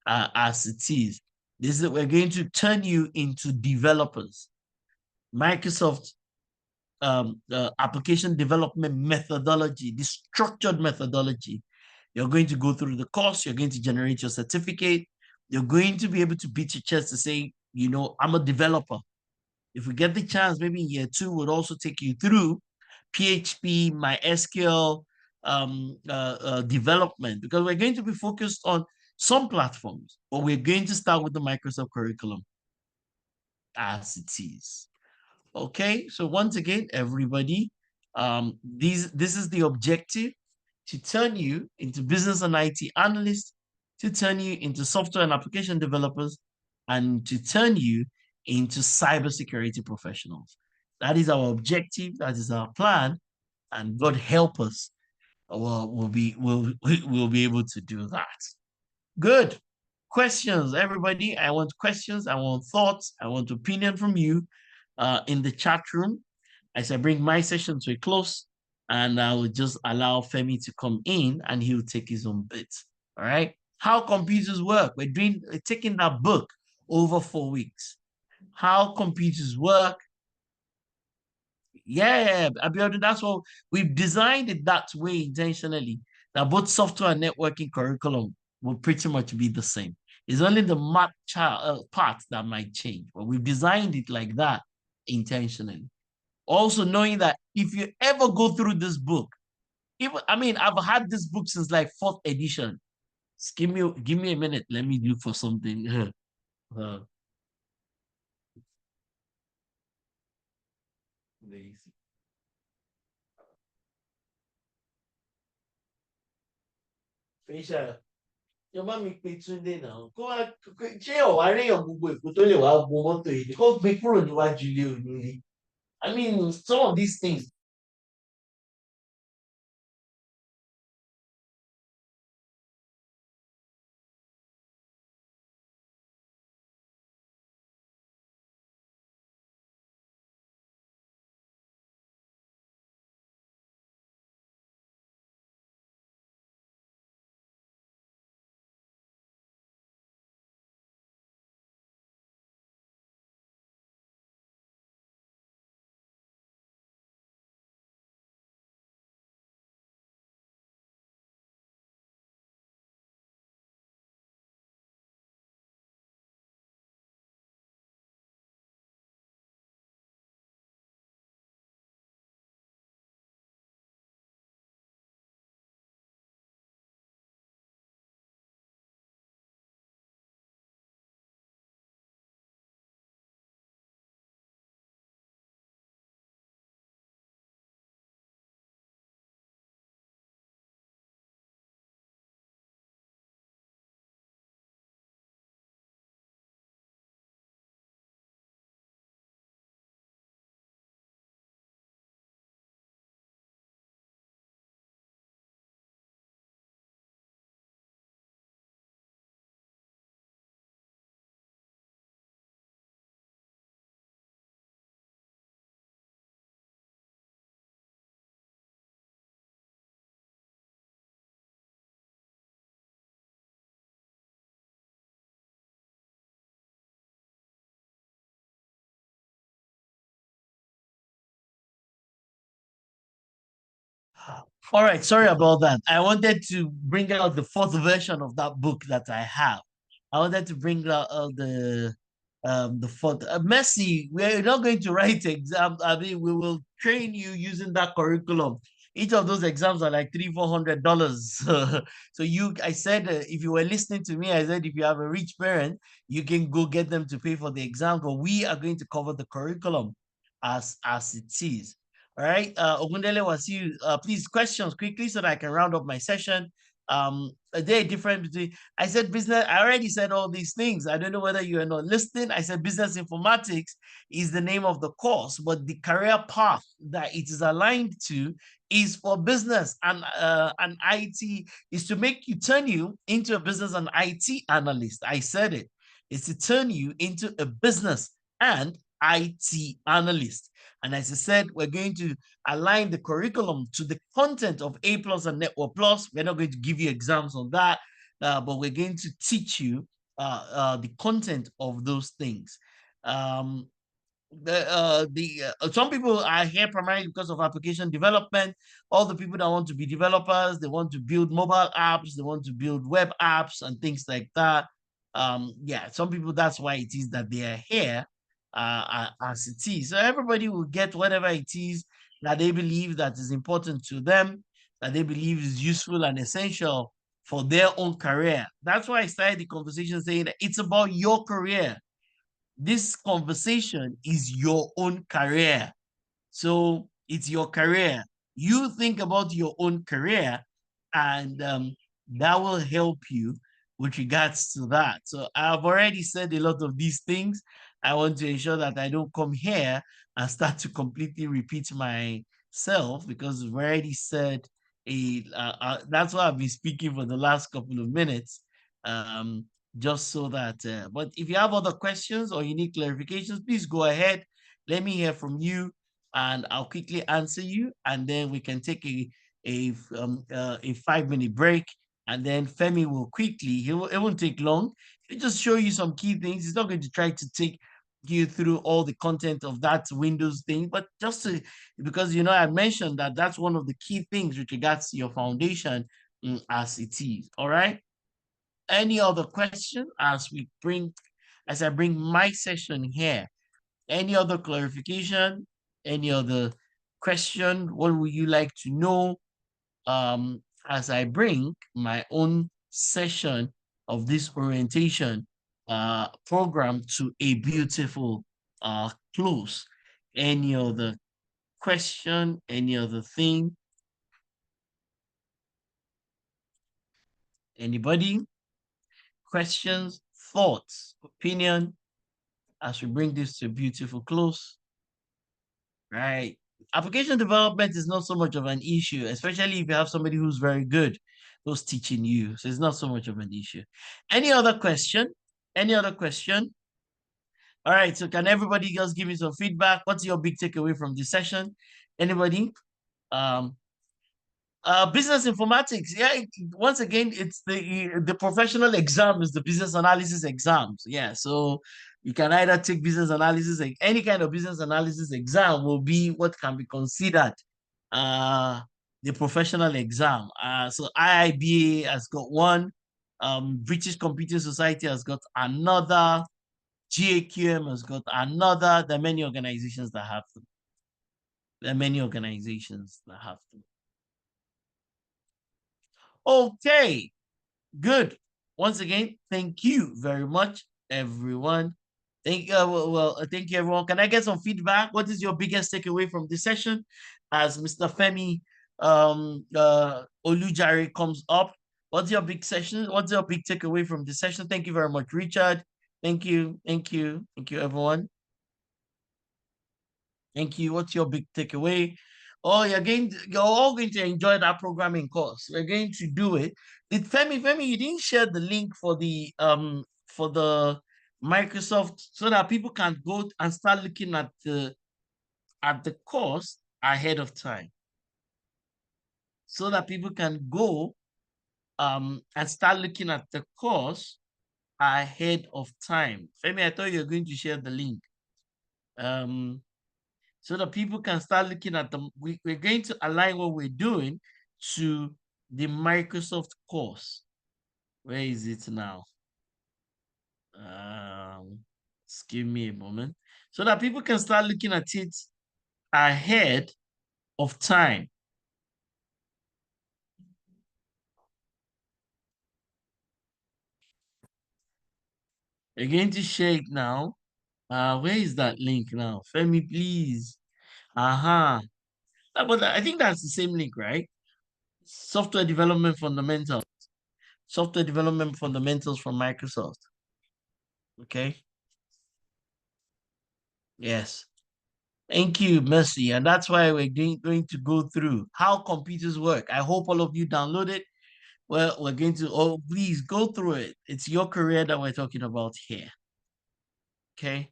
as it is. This is we're going to turn you into developers. Microsoft application development methodology, the structured methodology. You're going to go through the course, you're going to generate your certificate, you're going to be able to beat your chest to say, you know, I'm a developer. If we get the chance, maybe in year two, we'll also take you through PHP, MySQL development, because we're going to be focused on some platforms, but we're going to start with the Microsoft curriculum as it is. Okay, so once again, everybody, this is the objective, to turn you into business and IT analysts, to turn you into software and application developers, and to turn you into cybersecurity professionals. That is our objective. That is our plan, and God help us. We'll be able to do that. Good. Questions, everybody. I want questions. I want thoughts. I want opinion from you in the chat room as I bring my session to a close, and I will just allow Femi to come in and he'll take his own bit. All right. How computers work. We're taking that book over 4 weeks. How computers work. Yeah, Abiodun, that's what we've designed it that way intentionally. That both software and networking curriculum will pretty much be the same. It's only the math part that might change, but we've designed it like that intentionally. Also knowing that if you ever go through this book, even I mean, I've had this book since like fourth edition. Just give me a minute. Let me look for something. uh, Fisher, your mommy pé Túndé náà. Kó wá ṣé ọ̀wá réyàn gbogbo Èkó tó lè wá wo mọ́tò yìí kó gbé kúrò níwájú ilé onílé. I mean, some of these things All right, sorry about that. I wanted to bring out the fourth version of that book that I have. I wanted to bring out the fourth. Messi, we're not going to write exam. I mean, we will train you using that curriculum. Each of those exams are like $300-400. So I said, if you were listening to me, I said if you have a rich parent, you can go get them to pay for the exam. But we are going to cover the curriculum as it is. All right, Ogundele Wasiu, please questions quickly so that I can round up my session. A day difference between, I said business, I already said all these things. I don't know whether you are not listening. I said business informatics is the name of the course, but the career path that it is aligned to is for business and IT is to make you turn you into a business and IT analyst. I said it. It's to turn you into a business and IT analyst. And as I said, we're going to align the curriculum to the content of A Plus and Network Plus. We're not going to give you exams on that, but we're going to teach you the content of those things. Some people are here primarily because of application development. All the people that want to be developers, they want to build mobile apps, they want to build web apps and things like that. Yeah, some people, that's why it is that they are here as it is. So everybody will get whatever it is that they believe that is important to them, that they believe is useful and essential for their own career. That's why I started the conversation saying that it's about your career. This conversation is your own career. So it's your career. You think about your own career, and that will help you with regards to that. So I've already said a lot of these things. I want to ensure that I don't come here and start to completely repeat myself because I've already said that's why I've been speaking for the last couple of minutes. Um, just so that, but if you have other questions or you need clarifications, please go ahead. Let me hear from you and I'll quickly answer you, and then we can take a 5 minute break, and then Femi will quickly. It won't take long. He'll just show you some key things. He's not going to try to take you through all the content of that Windows thing, but just to, because I mentioned that that's one of the key things with regards to your foundation as it is. All right. Any other question as I bring my session here? Any other clarification? Any other question? What would you like to know as I bring my own session of this orientation program to a beautiful close? Any other question? Any other thing? Anybody? Questions, thoughts, opinion as we bring this to a beautiful close? Right. Application development is not so much of an issue, especially if you have somebody who's very good, who's teaching you. So it's not so much of an issue. Any other question? Any other question? All right. So can everybody just give me some feedback? What's your big takeaway from this session? Anybody? Um, Business informatics. Yeah, once again, it's the professional exam is the business analysis exams. Yeah, so you can either take business analysis, like any kind of business analysis exam will be what can be considered uh the professional exam. So IIBA has got one, British Computing Society has got another, GAQM has got another. There are many organizations that have them. There are many organizations that have them. Okay, good. Once again, thank you very much, everyone. Thank you, everyone. Can I get some feedback? What is your biggest takeaway from this session? As Mr. Femi Olujare comes up, what's your big session? What's your big takeaway from this session? Thank you very much, Richard. Thank you, everyone. Thank you. What's your big takeaway? Oh, you're all going to enjoy that programming course. We're going to do it. Did Femi, you didn't share the link for the Microsoft so that people can go and start looking at the course ahead of time. So that people can go and start looking at the course ahead of time. Femi, I thought you were going to share the link. So that people can start looking at them. We're going to align what we're doing to the Microsoft course. Where is it now? Just give me a moment so that people can start looking at it ahead of time. We're going to share it now. Where is that link now? Femi, please. Aha. But I think that's the same link, right? Software development fundamentals. Software development fundamentals from Microsoft. Okay. Yes. Thank you, Mercy. And that's why we're going to go through how computers work. I hope all of you download it. Well, we're going to, oh, please go through it. It's your career that we're talking about here. Okay.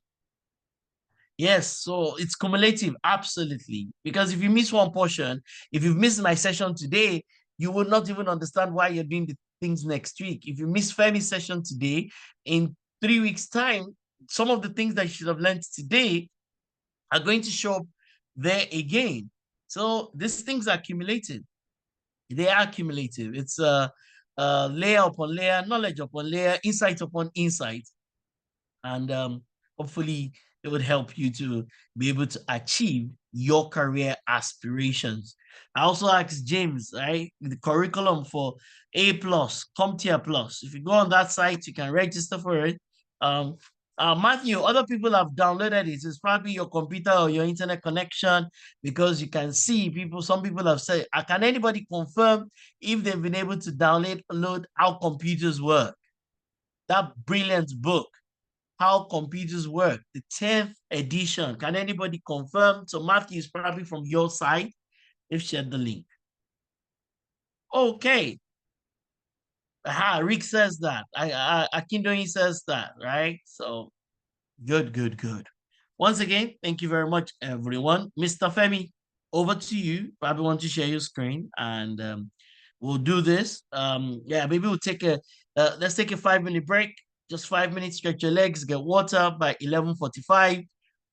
Yes, so it's cumulative, absolutely. Because if you miss one portion, if you've missed my session today, you will not even understand why you're doing the things next week. If you miss Femi's session today, in 3 weeks' time, some of the things that you should have learned today are going to show up there again. So these things are accumulated. They are cumulative. It's layer upon layer, knowledge upon layer, insight upon insight. And hopefully it would help you to be able to achieve your career aspirations. I also asked James, right, the curriculum for A plus, CompTIA plus. If you go on that site, you can register for it. Um, Matthew, other people have downloaded it. It's probably your computer or your internet connection because you can see people. Some people have said, "Can anybody confirm if they've been able to download how computers work?" That brilliant book, How Computers Work, the 10th edition. Can anybody confirm? So Matthew is probably from your side. They've shared the link. Okay. Aha, Rick says that. Akindoyi says that, right? So good, good, good. Once again, thank you very much, everyone. Mr. Femi, over to you. Probably want to share your screen and we'll do this. Yeah, maybe we'll take let's take a 5-minute break. Just 5 minutes, stretch your legs, get water by 11:45.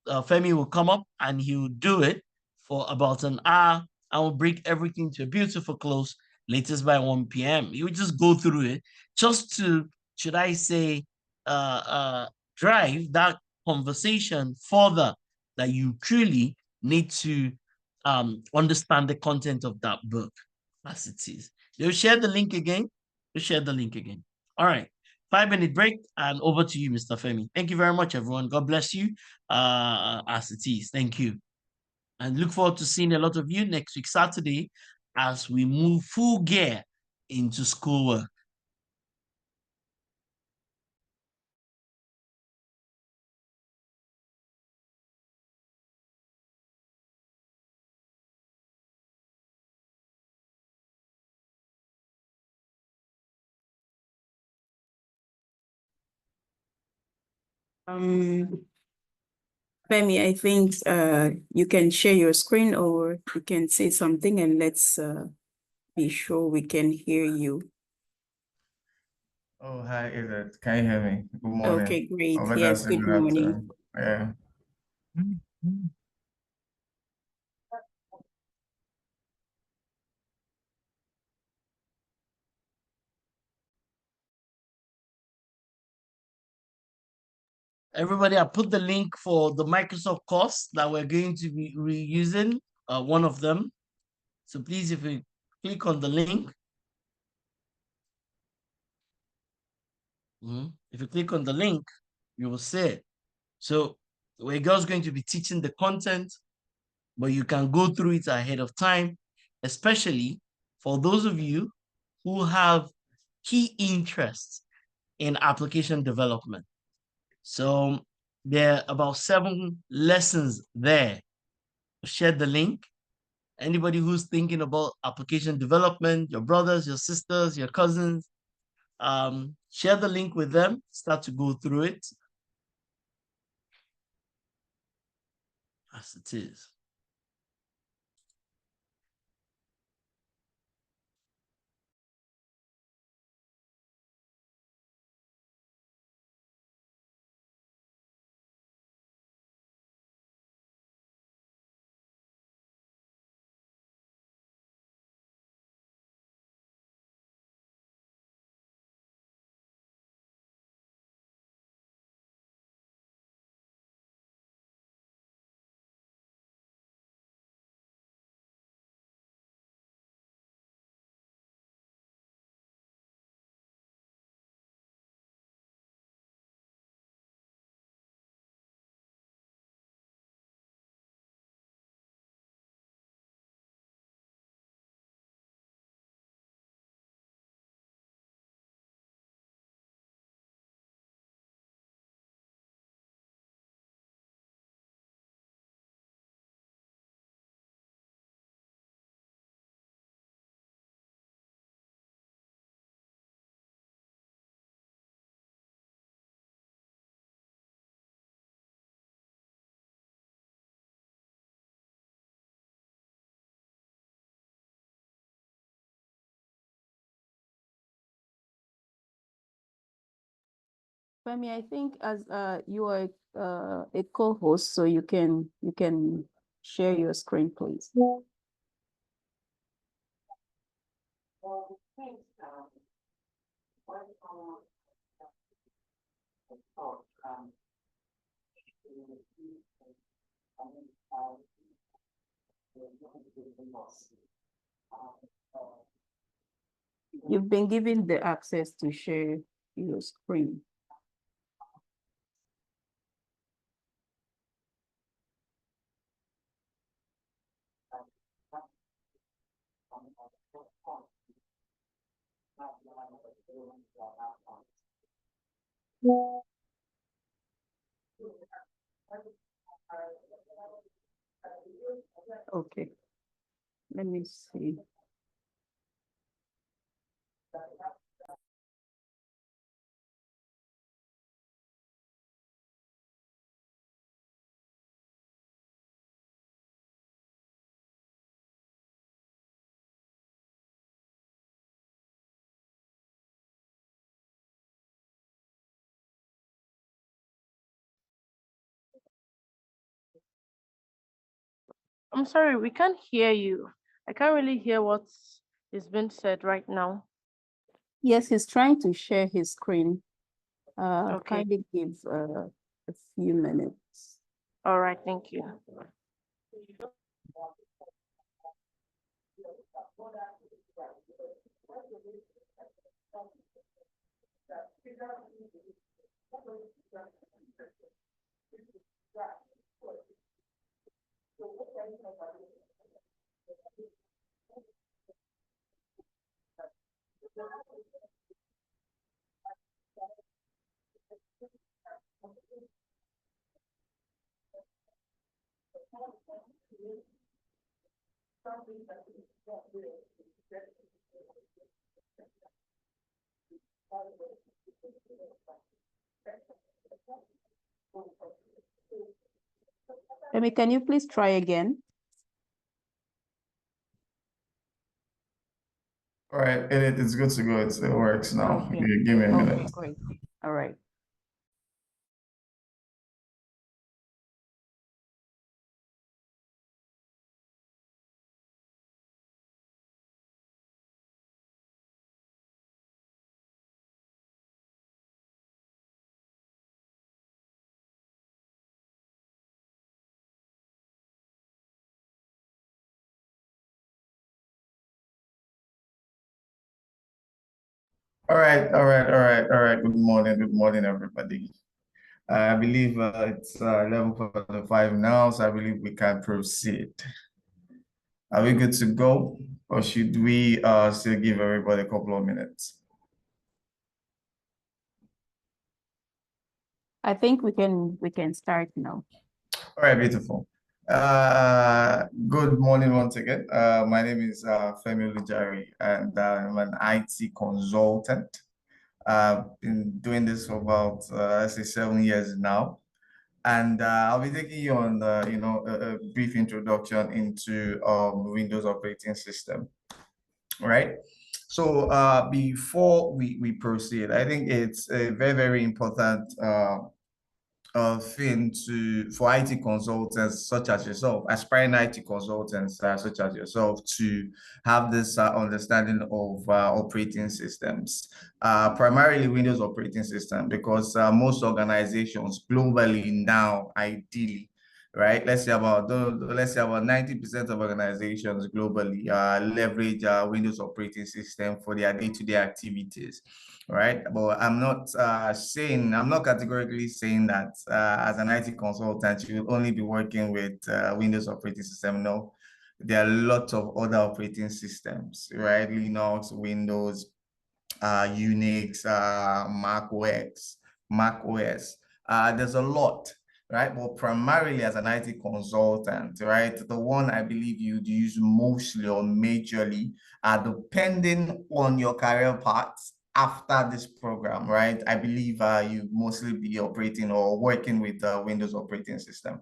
Femi will come up and he'll do it for about an hour and will bring everything to a beautiful close, latest by 1 p.m. He will just go through it just to, should I say, drive that conversation further that you truly need to understand the content of that book as it is. They'll share the link again. They'll share the link again. All right. 5-minute break and over to you, Mr. Femi. Thank you very much, everyone. God bless you as it is. Thank you. And look forward to seeing a lot of you next week, Saturday, as we move full gear into schoolwork. Um, Femi, I think you can share your screen or you can say something and let's be sure we can hear you. Oh, hi, Yvette. Can you hear me? Good morning. Okay, great. Or better Yes, say good good morning. afternoon. Yeah. Everybody, I put the link for the Microsoft course that we're going to be reusing, one of them. So please, if you click on the link, if you click on the link, you will see it. So we're just going to be teaching the content, but you can go through it ahead of time, especially for those of you who have key interests in application development. So there are about 7 lessons there. Share the link. Anybody who's thinking about application development, your brothers, your sisters, your cousins, share the link with them, start to go through it as it is. Femi, I think as you are a co-host, so you can share your screen, please. You've been given the access to share your screen. Okay, let me see. I'm sorry, we can't hear you. I can't really hear what is being said right now. Yes, he's trying to share his screen. Okay. Kindly give a few minutes. All right, thank you. Femi, can you please try again? All right, it's good to go. It works now. Okay. Give me a Okay, minute. great. All right. All right. Good morning, everybody. I believe it's 11:45 now, so I believe we can proceed. Are we good to go, or should we still give everybody a couple of minutes? I think we can start now. All right, beautiful. Good morning once again. My name is Femi Lijari, and I'm an IT consultant. I've been doing this for about, let's say, 7 years now. And I'll be taking you on, a brief introduction into Windows operating system, right? So before we proceed, I think it's a very, very important thing for IT consultants such as yourself, aspiring IT consultants such as yourself, to have this understanding of operating systems, primarily Windows operating system, because most organizations globally now, ideally, right? Let's say about 90% of organizations globally leverage Windows operating system for their day-to-day activities, right? But I'm not categorically saying that as an IT consultant, you will only be working with Windows operating system. No, there are lots of other operating systems, right? Linux, Windows, Unix, Mac OS. There's a lot, right? But primarily as an IT consultant, right? The one I believe you'd use mostly or majorly, depending on your career path after this program, right? I believe you mostly be operating or working with Windows operating system.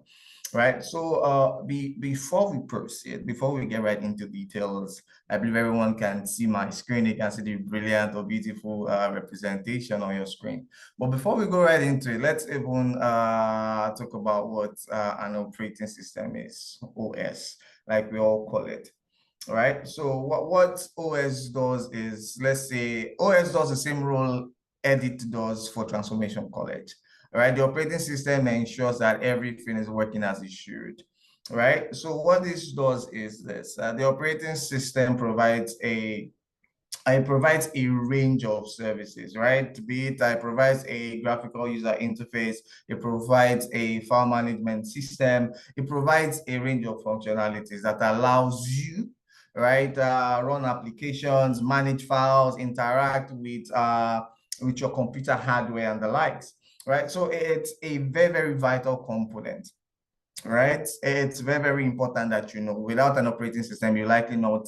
right? So before we proceed, before we get right into details, I believe everyone can see my screen. You can see the brilliant or beautiful representation on your screen. But before we go right into it, let's even talk about what an operating system is, OS, like we all call it. Right. So what OS does is, let's say OS does the same role Edit does for Transformation College. Right. The operating system ensures that everything is working as it should. Right. So what this does is this: the operating system provides it provides a range of services, right? Be it, it provides a graphical user interface, it provides a file management system, it provides a range of functionalities that allows you, right, run applications, manage files, interact with your computer hardware and the likes, right? So it's a very, very vital component. Right, it's very, very important that without an operating system, you likely not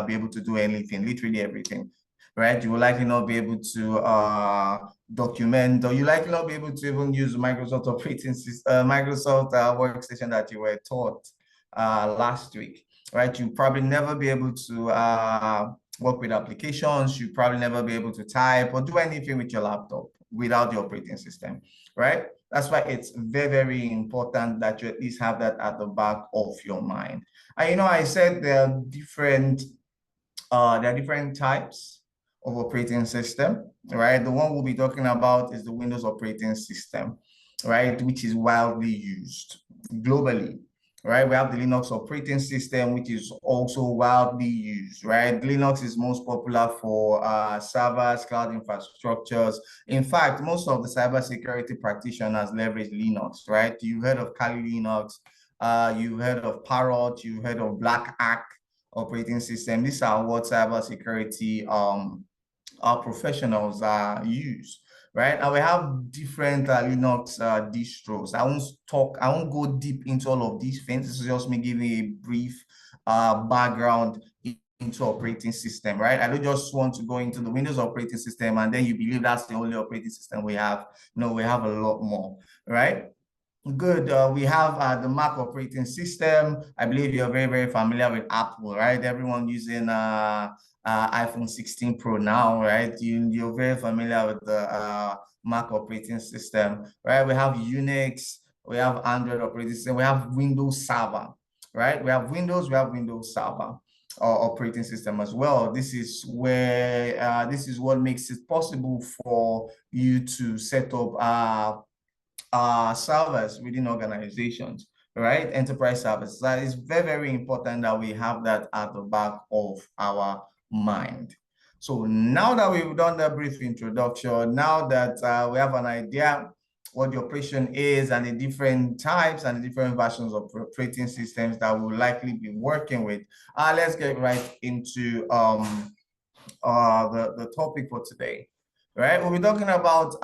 be able to do anything, literally everything. Right, you will likely not be able to document, or you likely not be able to even use Microsoft operating system, Microsoft workstation that you were taught last week. Right, you probably never be able to work with applications. You probably never be able to type or do anything with your laptop without the operating system. Right. That's why it's very, very important that you at least have that at the back of your mind. And I said there are different types of operating system, right? The one we'll be talking about is the Windows operating system, right? Which is widely used globally, right? We have the Linux operating system, which is also widely used, right? Linux is most popular for servers, cloud infrastructures. In fact, most of the cybersecurity practitioners leverage Linux, right? You've heard of Kali Linux, you've heard of Parrot, you've heard of Black Ark operating system. These are what cybersecurity our professionals use, right? And we have different Linux distros. I won't go deep into all of these things. This is just me giving a brief background into operating system, right? I don't just want to go into the Windows operating system and then you believe that's the only operating system we have. No, we have a lot more, right? Good. We have the Mac operating system. I believe you're very, very familiar with Apple, right? Everyone using iPhone 16 Pro now, right? You're very familiar with the Mac operating system, right? We have Unix, we have Android operating system, we have Windows Server, right? We have Windows Server operating system as well. This is where this is what makes it possible for you to set up servers within organizations, right? Enterprise services. That is very, very important that we have that at the back of our mind. So now that we've done the brief introduction, now that we have an idea what the operation is and the different types and the different versions of operating systems that we'll likely be working with, let's get right into the topic for today. Right, we'll be talking about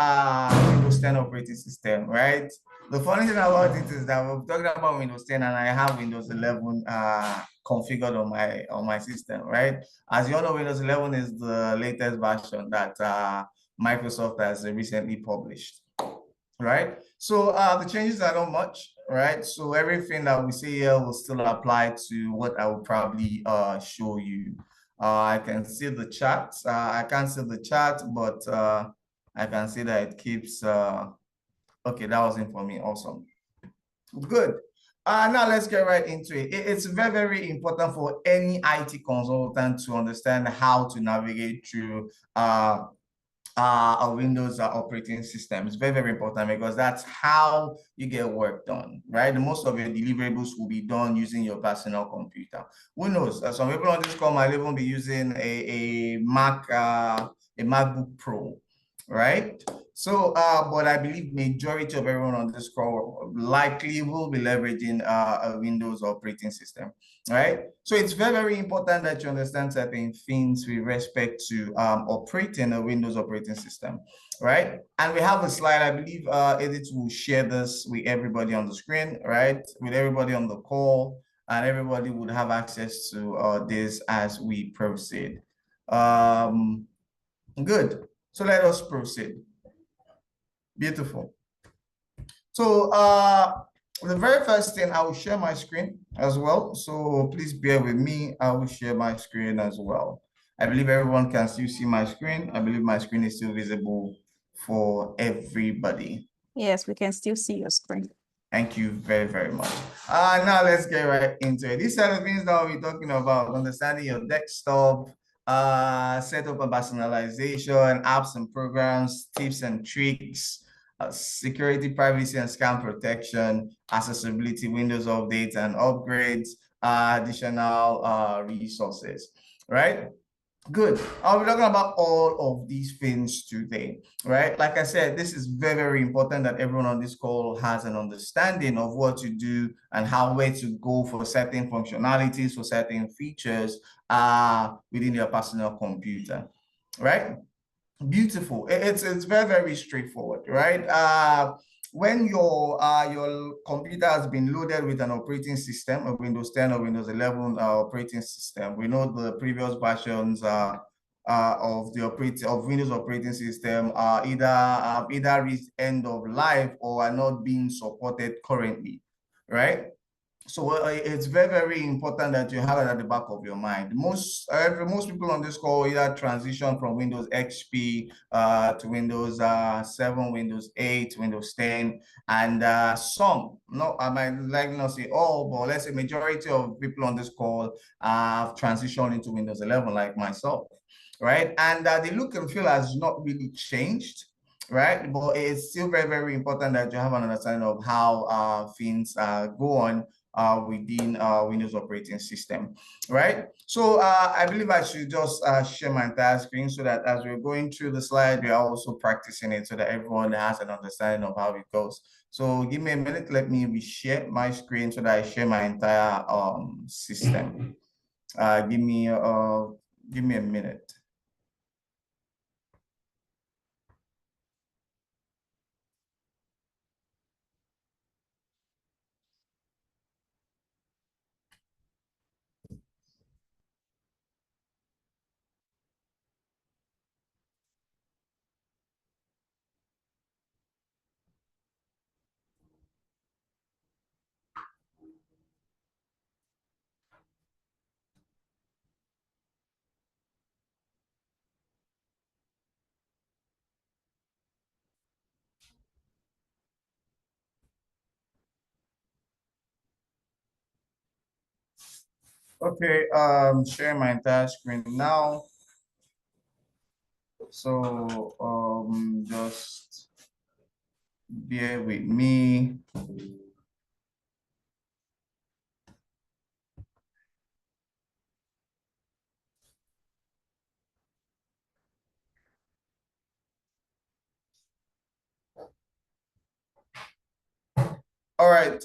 Windows 10 operating system, right? The funny thing about it is that we're talking about Windows 10 and I have Windows 11 configured on my system, right? As you all know, Windows 11 is the latest version that Microsoft has recently published, right? So the changes are not much, right? So everything that we see here will still apply to what I will probably show you. I can see the chat. I can't see the chat, but I can see that it keeps. Okay, that wasn't for me. Awesome. Good. Now let's get right into it. It's very, very important for any IT consultant to understand how to navigate through a Windows operating system. It's very, very important because that's how you get work done, right? Most of your deliverables will be done using your personal computer. Who knows? Some people on this call might even be using a MacBook Pro, right? So, but I believe majority of everyone on this call likely will be leveraging a Windows operating system, right? So it's very, very important that you understand certain things with respect to operating a Windows operating system, right? And we have a slide, I believe Edith will share this with everybody on the screen, right? With everybody on the call, and everybody would have access to this as we proceed. Good. So let us proceed. Beautiful. So The very first thing, I will share my screen as well. So please bear with me. I will share my screen as well. I believe everyone can still see my screen. I believe my screen is still visible for everybody. Yes, we can still see your screen. Thank you very, very much. Now let's get right into it. These are the things that we're talking about: understanding your desktop, setup and personalization, apps and programs, tips and tricks, security, privacy and scam protection, accessibility, Windows updates and upgrades, additional resources, right? Good. I'll be talking about all of these things today, right? Like I said, this is very, very important that everyone on this call has an understanding of what to do and where to go for certain functionalities, for certain features within your personal computer, right? Beautiful. It's very, very straightforward, right? When your computer has been loaded with an operating system, a Windows 10 or Windows 11 operating system, we know the previous versions of Windows operating system are either reached end of life or are not being supported currently, right? So it's very, very important that you have it at the back of your mind. Most people on this call either transition from Windows XP to Windows 7, Windows 8, Windows 10, and some, no, I might like not say all, but let's say majority of people on this call have transitioned into Windows 11, like myself, right? And the look and feel has not really changed, right? But it's still very, very important that you have an understanding of how things go on within Windows operating system, right? So I believe I should just share my entire screen so that as we're going through the slide, we're also practicing it so that everyone has an understanding of how it goes. So give me a minute, let me reshare my screen so that I share my entire system. Give me a minute. Okay, share my entire screen now. So just bear with me. All right,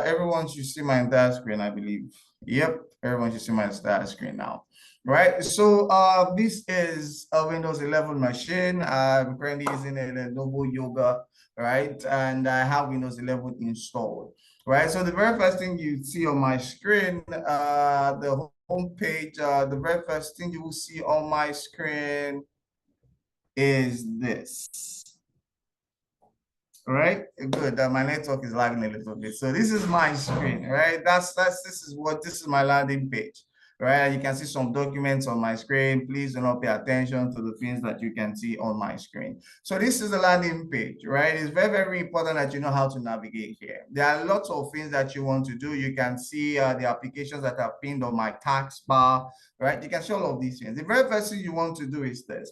everyone should see my entire screen, I believe. Yep, everyone should see my entire screen now. Right, so this is a Windows 11 machine. I'm currently using a Lenovo Yoga, right? And I have Windows 11 installed, right? So the very first thing you see on my screen, the home page, the very first thing you will see on my screen is this. Right, good. My network is lagging a little bit. So this is my screen, right? This is my landing page, right? You can see some documents on my screen. Please do not pay attention to the things that you can see on my screen. So this is the landing page, right? It's very, very important that you know how to navigate here. There are lots of things that you want to do. You can see the applications that are pinned on my taskbar, right? You can see all of these things. The very first thing you want to do is this.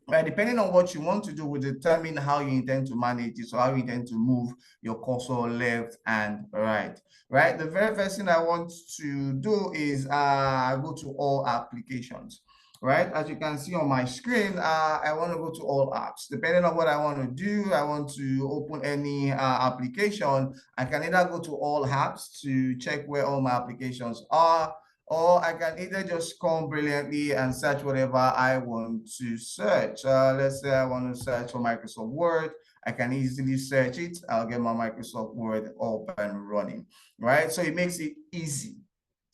Right, depending on what you want to do will determine how you intend to manage it, so how you intend to move your cursor left and right. Right, the very first thing I want to do is go to all applications. Right, as you can see on my screen, I want to go to all apps. Depending on what I want to do, I want to open any application. I can either go to all apps to check where all my applications are, or I can either just come brilliantly and search whatever I want to search. Let's say I want to search for Microsoft Word. I can easily search it. I'll get my Microsoft Word up and running, right? So it makes it easy,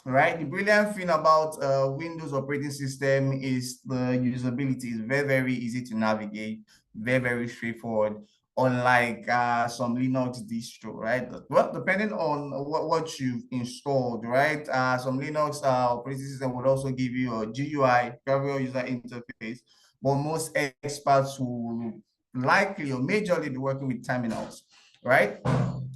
right? The brilliant thing about Windows operating system is the usability is very, very easy to navigate, very, very straightforward. unlike some Linux distro, right? Well, depending on what you've installed, right? Some Linux operating system would also give you a GUI, graphical user interface, but most experts will likely or majorly be working with terminals, right?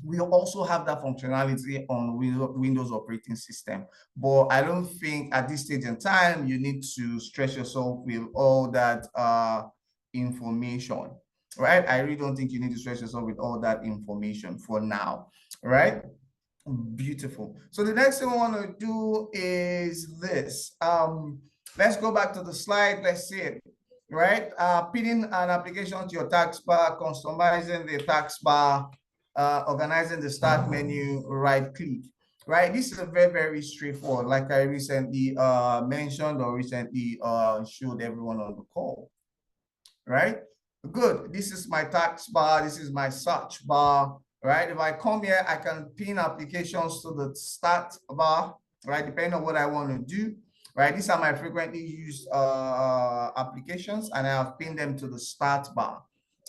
We also have that functionality on Windows operating system, but I don't think at this stage in time you need to stress yourself with all that information, right? I really don't think you need to stress yourself with all that information for now, right? Beautiful. So the next thing I want to do is this. Let's go back to the slide. Let's see it, right? Pinning an application to your taskbar, customizing the taskbar, organizing the start menu, right click, right? This is a very, very straightforward, like I recently mentioned or recently showed everyone on the call, right? Good. This is my taskbar. This is my search bar, right? If I come here, I can pin applications to the start bar, right? Depending on what I want to do, right? These are my frequently used applications, and I have pinned them to the start bar,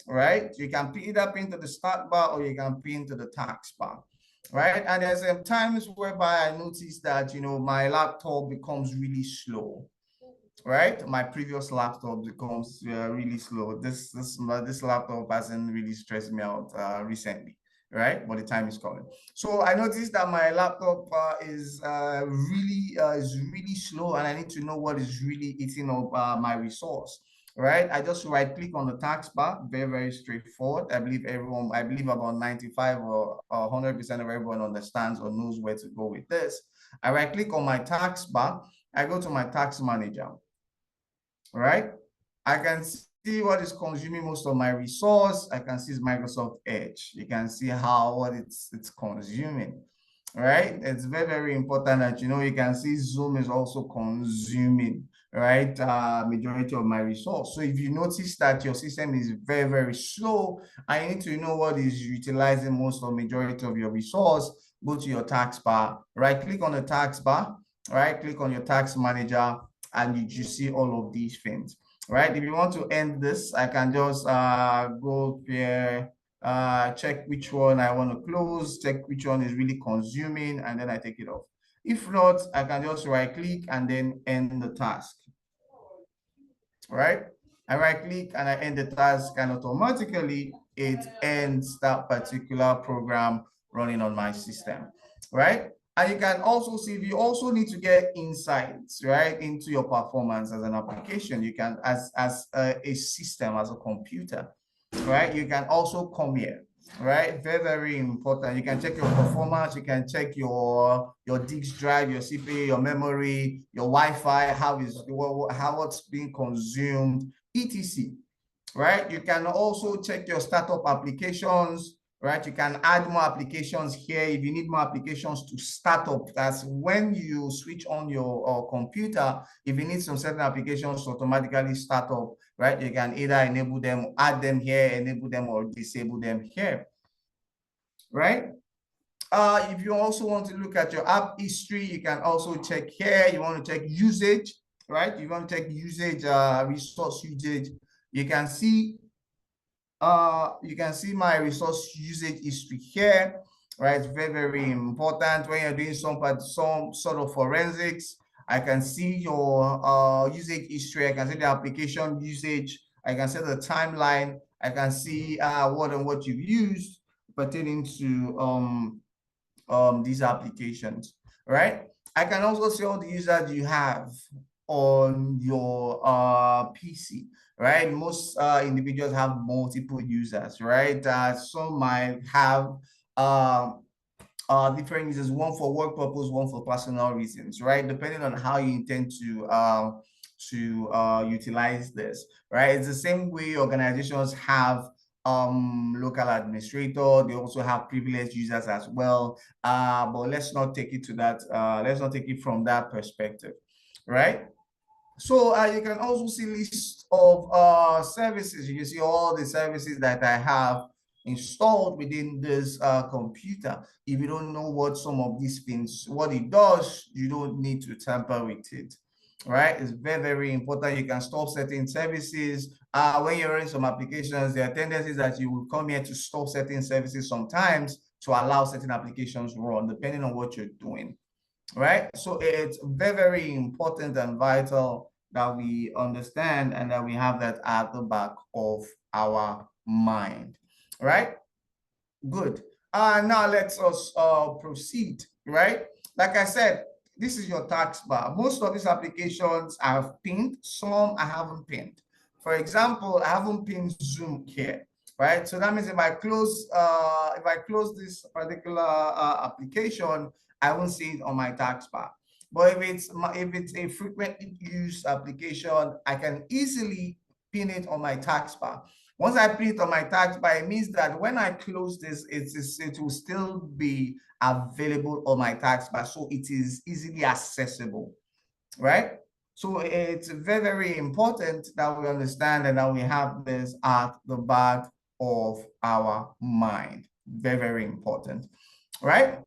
right? You can either pin to the start bar or you can pin to the taskbar, right? And there's times whereby I notice that, you know, my laptop becomes really slow, right? My previous laptop becomes really slow. This laptop hasn't really stressed me out recently, right? But the time is coming. So I noticed that my laptop is really slow, and I need to know what is really eating up my resource, right? I just right click on the taskbar. Very, very straightforward. I believe about 95 or 100% of everyone understands or knows where to go with this. I right click on my taskbar. I go to my task manager. Right? I can see what is consuming most of my resource. I can see Microsoft Edge. You can see what it's consuming, right? It's very, very important that, you know, you can see Zoom is also consuming, right? Majority of my resource. So if you notice that your system is very, very slow, I need to know what is utilizing most or majority of your resource. Go to your taskbar, right click on the taskbar, right click on your task manager, and you see all of these things, right? If you want to end this, I can just go here, check which one I want to close, check which one is really consuming, and then I take it off. If not, I can just right click and then end the task, right? I right click and I end the task, and automatically it ends that particular program running on my system, right? And you can also see if you also need to get insights, right, into your performance as an application. You can, as a system, as a computer, right? You can also come here, right? Very, very important. You can check your performance. You can check your disk drive, your CPU, your memory, your Wi-Fi, how what's being consumed, etc. Right? You can also check your startup applications. Right, you can add more applications here if you need more applications to start up. That's when you switch on your computer. If you need some certain applications to automatically start up, right, you can either enable them, add them here, enable them, or disable them here, right? If you also want to look at your app history, you can also check here. You want to check usage, right? You want to check usage, resource usage. You can see my resource usage history here, right? It's very, very important when you're doing some sort of forensics. I can see your usage history. I can see the application usage. I can see the timeline. I can see what you've used pertaining to these applications, right? I can also see all the users you have on your PC, right? Most individuals have multiple users, right? Some might have different users, one for work purpose, one for personal reasons, right? Depending on how you intend to utilize this, right? It's the same way organizations have local administrator. They also have privileged users as well. But let's not take it to that. Let's not take it from that perspective, right? So you can also see lists of services. You can see all the services that I have installed within this computer. If you don't know what some of these things, what it does, you don't need to tamper with it, right? It's very, very important. You can stop certain services. When you're running some applications, there are tendencies that you will come here to stop certain services sometimes to allow certain applications run, depending on what you're doing, right? So it's very, very important and vital that we understand and that we have that at the back of our mind, right? Good. Now let us proceed, right? Like I said, this is your tax bar. Most of these applications I have pinned, some I haven't pinned. For example, I haven't pinned Zoom here, right? So that means if I close this particular application, I won't see it on my tax bar. But if it's a frequently used application, I can easily pin it on my tax bar. Once I pin it on my tax bar, it means that when I close this, it will still be available on my tax bar. So it is easily accessible, right? So it's very, very important that we understand and that we have this at the back of our mind. Very, very important, right?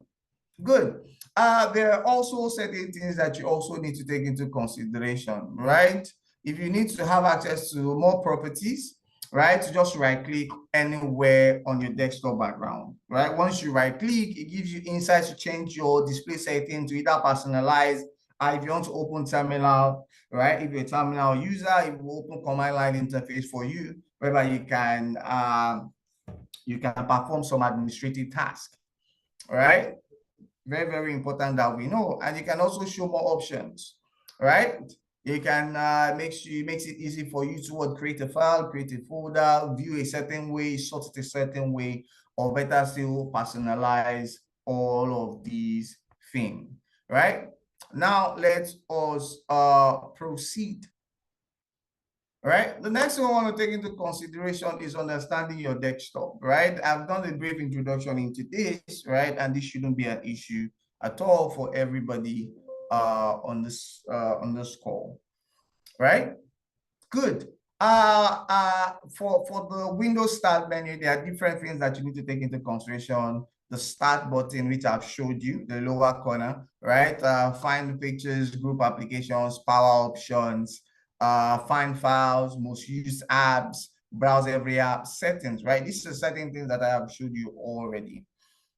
Good. There are also certain things that you also need to take into consideration, right? If you need to have access to more properties, right, just right click anywhere on your desktop background, right? Once you right click, it gives you insights to change your display setting to either personalize. If you want to open terminal, right? If you're a terminal user, it will open command line interface for you, whereby you can perform some administrative tasks, right? Very, very important that we know. And you can also show more options, right? You can makes it easy for you to create a file, create a folder, view a certain way, sort it a certain way, or better still, personalize all of these things, right? Now let us proceed. Right. The next thing I want to take into consideration is understanding your desktop, right? I've done a brief introduction into this, right? And this shouldn't be an issue at all for everybody on this call, right? Good. For the Windows Start menu, there are different things that you need to take into consideration. The Start button, which I've showed you, the lower corner, right? Find pictures, group applications, power options, find files, most used apps, browse every app, settings, right? These are certain things that I have showed you already,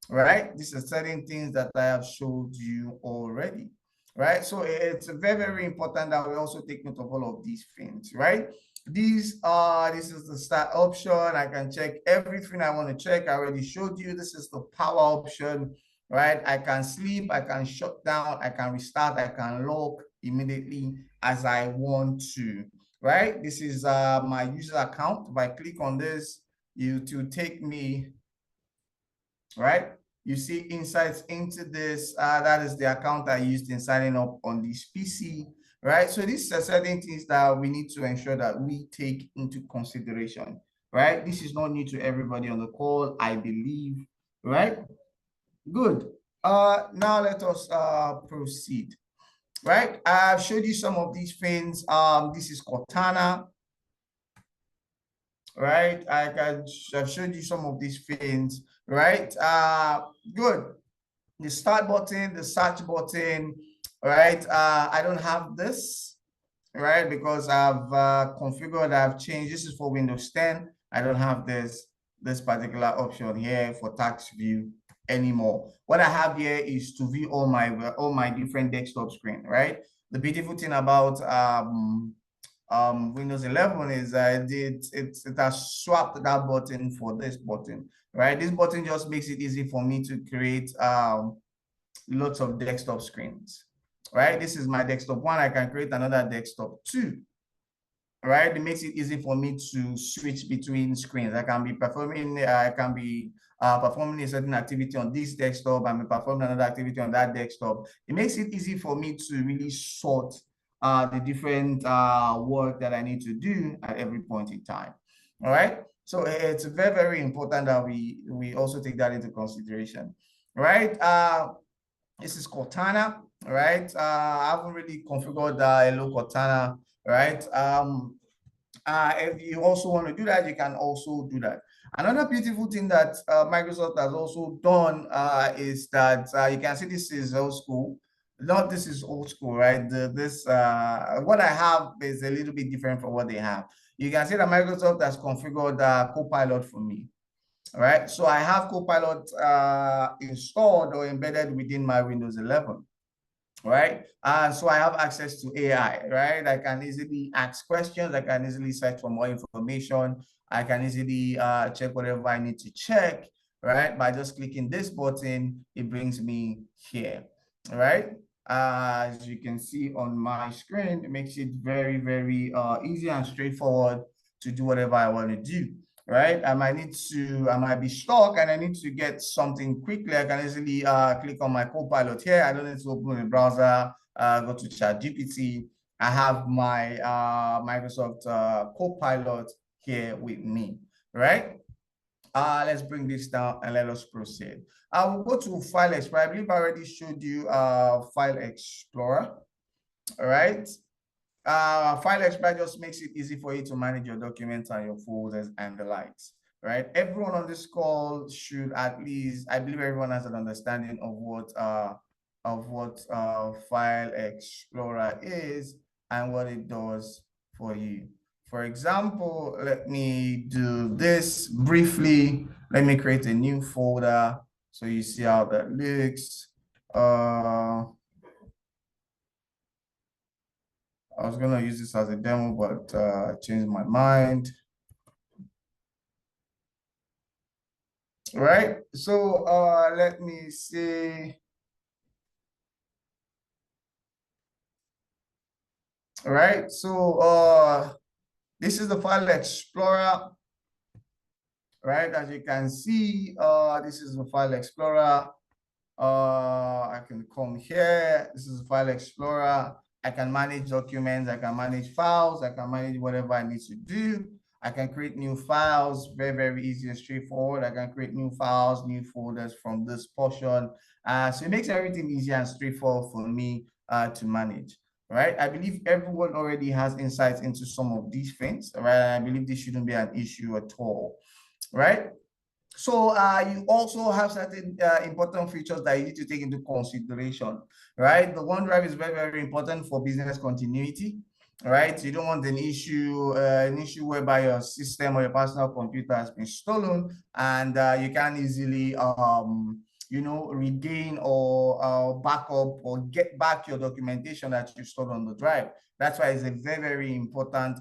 right? These are certain things that I have showed you already, right? So it's very, very important that we also take note of all of these things, right? This is the start option. I can check everything I want to check. I already showed you. This is the power option, right? I can sleep, I can shut down, I can restart, I can lock immediately as I want to, right? This is my user account. If I click on this, it will take me, right? You see insights into this. That is the account I used in signing up on this PC, right? So these are certain things that we need to ensure that we take into consideration, right? This is not new to everybody on the call, I believe, right? Good. Now let us proceed, right? I've showed you some of these things. This is Cortana, right? I've showed you some of these things, right? Good. The start button, the search button, right? I don't have this, right? Because I've configured, I've changed. This is for Windows 10. I don't have this particular option here for tax view anymore. What I have here is to view all my different desktop screen, right? The beautiful thing about Windows 11 is it has swapped that button for this button, right? This button just makes it easy for me to create lots of desktop screens, right? This is my desktop 1. I can create another desktop 2, right? It makes it easy for me to switch between screens. I can be performing a certain activity on this desktop and performing another activity on that desktop. It makes it easy for me to really sort the different work that I need to do at every point in time. All right. So it's very, very important that we also take that into consideration. All right. This is Cortana. All right. I haven't really configured hello Cortana. Right. If you also want to do that, you can also do that. Another beautiful thing that Microsoft has also done is that you can see this is old school. not this is old school, right? What I have is a little bit different from what they have. You can see that Microsoft has configured Copilot for me. All right, so I have Copilot installed or embedded within my Windows 11. Right, so I have access to AI, right? I can easily ask questions, I can easily search for more information, I can easily check whatever I need to check, right? By just clicking this button, it brings me here, right? As you can see on my screen, it makes it very, very easy and straightforward to do whatever I want to do, right? I might be stuck and I need to get something quickly. I can easily click on my Copilot here. I don't need to open a browser, go to ChatGPT. I have my Microsoft Copilot here with me, right? Let's bring this down and let us proceed. I will go to File Explorer. I believe I already showed you File Explorer, all right? File Explorer just makes it easy for you to manage your documents and your folders and the likes, right? Everyone on this call should at least, I believe everyone has an understanding of what File Explorer is and what it does for you. For example, let me do this briefly. Let me create a new folder so you see how that looks. I was gonna use this as a demo, but I changed my mind. Right, so let me see. All right, so this is the File Explorer. Right, as you can see, this is the File Explorer. I can come here. This is the File Explorer. I can manage documents, I can manage files, I can manage whatever I need to do. I can create new files, very, very easy and straightforward. I can create new files, new folders from this portion. So it makes everything easy and straightforward for me to manage, right? I believe everyone already has insights into some of these things, right? I believe this shouldn't be an issue at all, right? So you also have certain important features that you need to take into consideration, right? The OneDrive is very, very important for business continuity, right? You don't want an issue whereby your system or your personal computer has been stolen and you can easily, regain or back up or get back your documentation that you stored on the drive. That's why it's a very, very important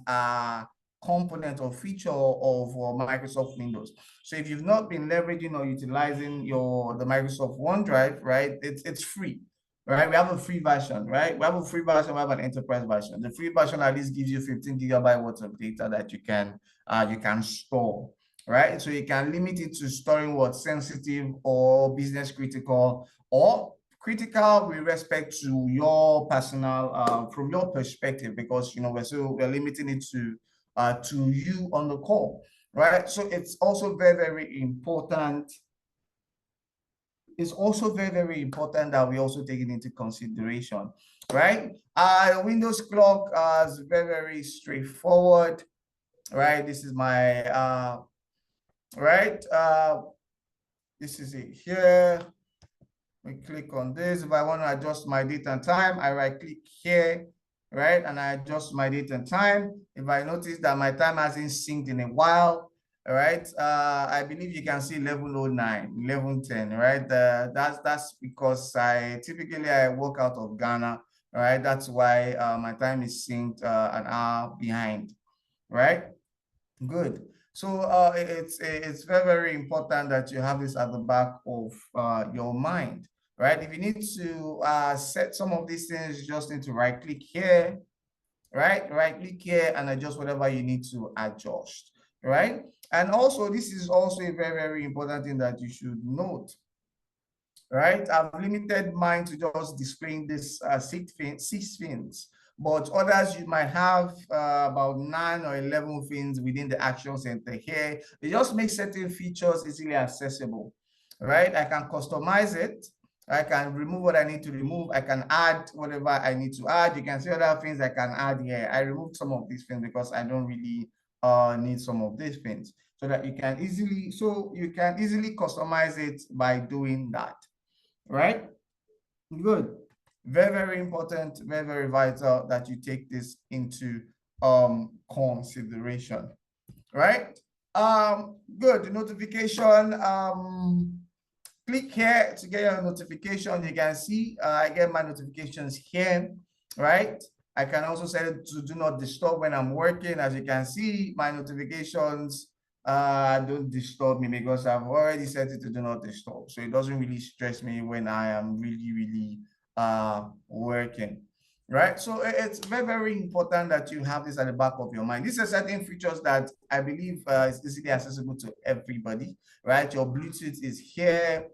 component or feature of Microsoft Windows. So if you've not been leveraging or utilizing the Microsoft OneDrive, right, it's free, right? We have a free version, right? We have a free version, we have an enterprise version. The free version at least gives you 15 gigabyte worth of data that you can store, right? So you can limit it to storing what's sensitive or business critical or critical with respect to your personal, from your perspective, because we're limiting it to you on the call, right? So it's also very, very important. It's also very, very important that we also take it into consideration, right? Windows clock is very, very straightforward, right? This is my, right? This is it here. We click on this. If I want to adjust my date and time, I right click here, right? And I adjust my date and time. If I notice that my time hasn't synced in a while, all right, I believe you can see 11:09, 11:10, right? That's because I typically work out of Ghana, right? That's why my time is synced an hour behind, right? Good. So it's very, very important that you have this at the back of your mind, right? If you need to set some of these things, you just need to right click here, right? Right click here and adjust whatever you need to adjust, right? And also, this is also a very, very important thing that you should note, right? I've limited mine to just displaying this six things, but others you might have about 9 or 11 things within the action center here. It just makes certain features easily accessible, right? I can customize it. I can remove what I need to remove. I can add whatever I need to add. You can see other things I can add here. I removed some of these things because I don't really need some of these things, so that you can easily customize it by doing that. Right? Good. Very, very important, very, very vital that you take this into consideration, right? Good. Notification. Click here to get your notification. You can see I get my notifications here, right? I can also set it to do not disturb when I'm working. As you can see, my notifications don't disturb me because I've already set it to do not disturb. So it doesn't really stress me when I am really, really working, right? So it's very, very important that you have this at the back of your mind. These are certain features that I believe is easily accessible to everybody, right? Your Bluetooth is here,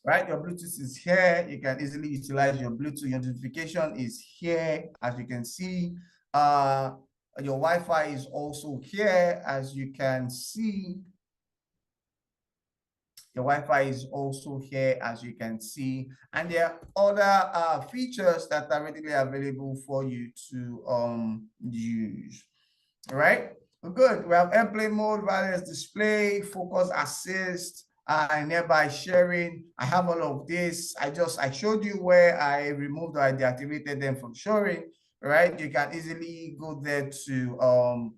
right? Your Bluetooth is here. You can easily utilize your Bluetooth. Your notification is here, as you can see. Your Wi-Fi is also here, as you can see. Your Wi-Fi is also here, as you can see. And there are other features that are readily available for you to use, right? Good. We have airplane mode, wireless display, focus assist, nearby sharing. I have all of this. I showed you where I removed or I deactivated them from showing, right? You can easily go there to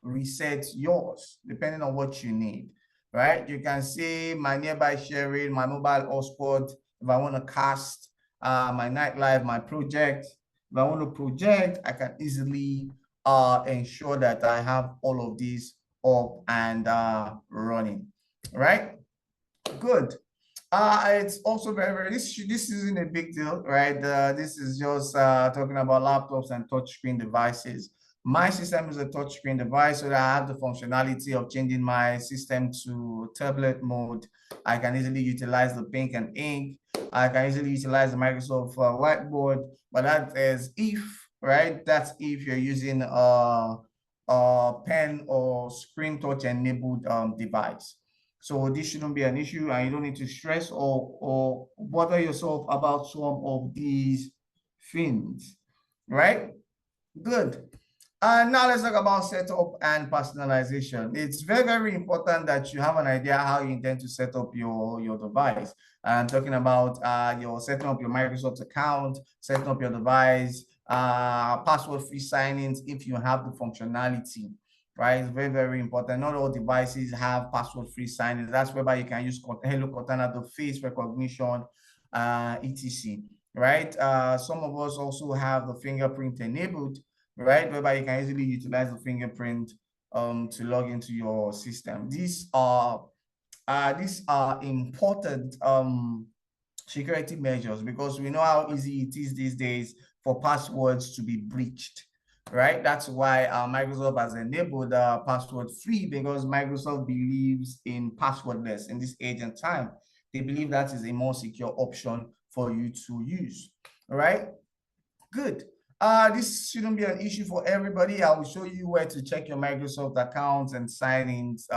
reset yours depending on what you need, right? You can see my nearby sharing, my mobile hotspot. If I want to cast my nightlife, my project, if I want to project, I can easily ensure that I have all of these up and running, right? Good. It's also this isn't a big deal, right? This is just talking about laptops and touchscreen devices. My system is a touchscreen device, so that I have the functionality of changing my system to tablet mode. I can easily utilize the pink and ink. I can easily utilize the Microsoft whiteboard, but that is if, right? That's if you're using a pen or screen touch enabled device. So this shouldn't be an issue, and you don't need to stress or bother yourself about some of these things, right? Good. And now let's talk about setup and personalization. It's very, very important that you have an idea how you intend to set up your device. I'm talking about your setting up your Microsoft account, setting up your device, password-free signings if you have the functionality, right? It's very, very important. Not all devices have password-free signings. That's whereby you can use Hello Cortana, the face recognition, etc. Right? Some of us also have the fingerprint enabled, right? Whereby you can easily utilize the fingerprint to log into your system. These are important security measures because we know how easy it is these days for passwords to be breached, right? That's why Microsoft has enabled password free, because Microsoft believes in passwordless in this age and time. They believe that is a more secure option for you to use, all right? Good. This shouldn't be an issue for everybody. I will show you where to check your Microsoft accounts and sign-ins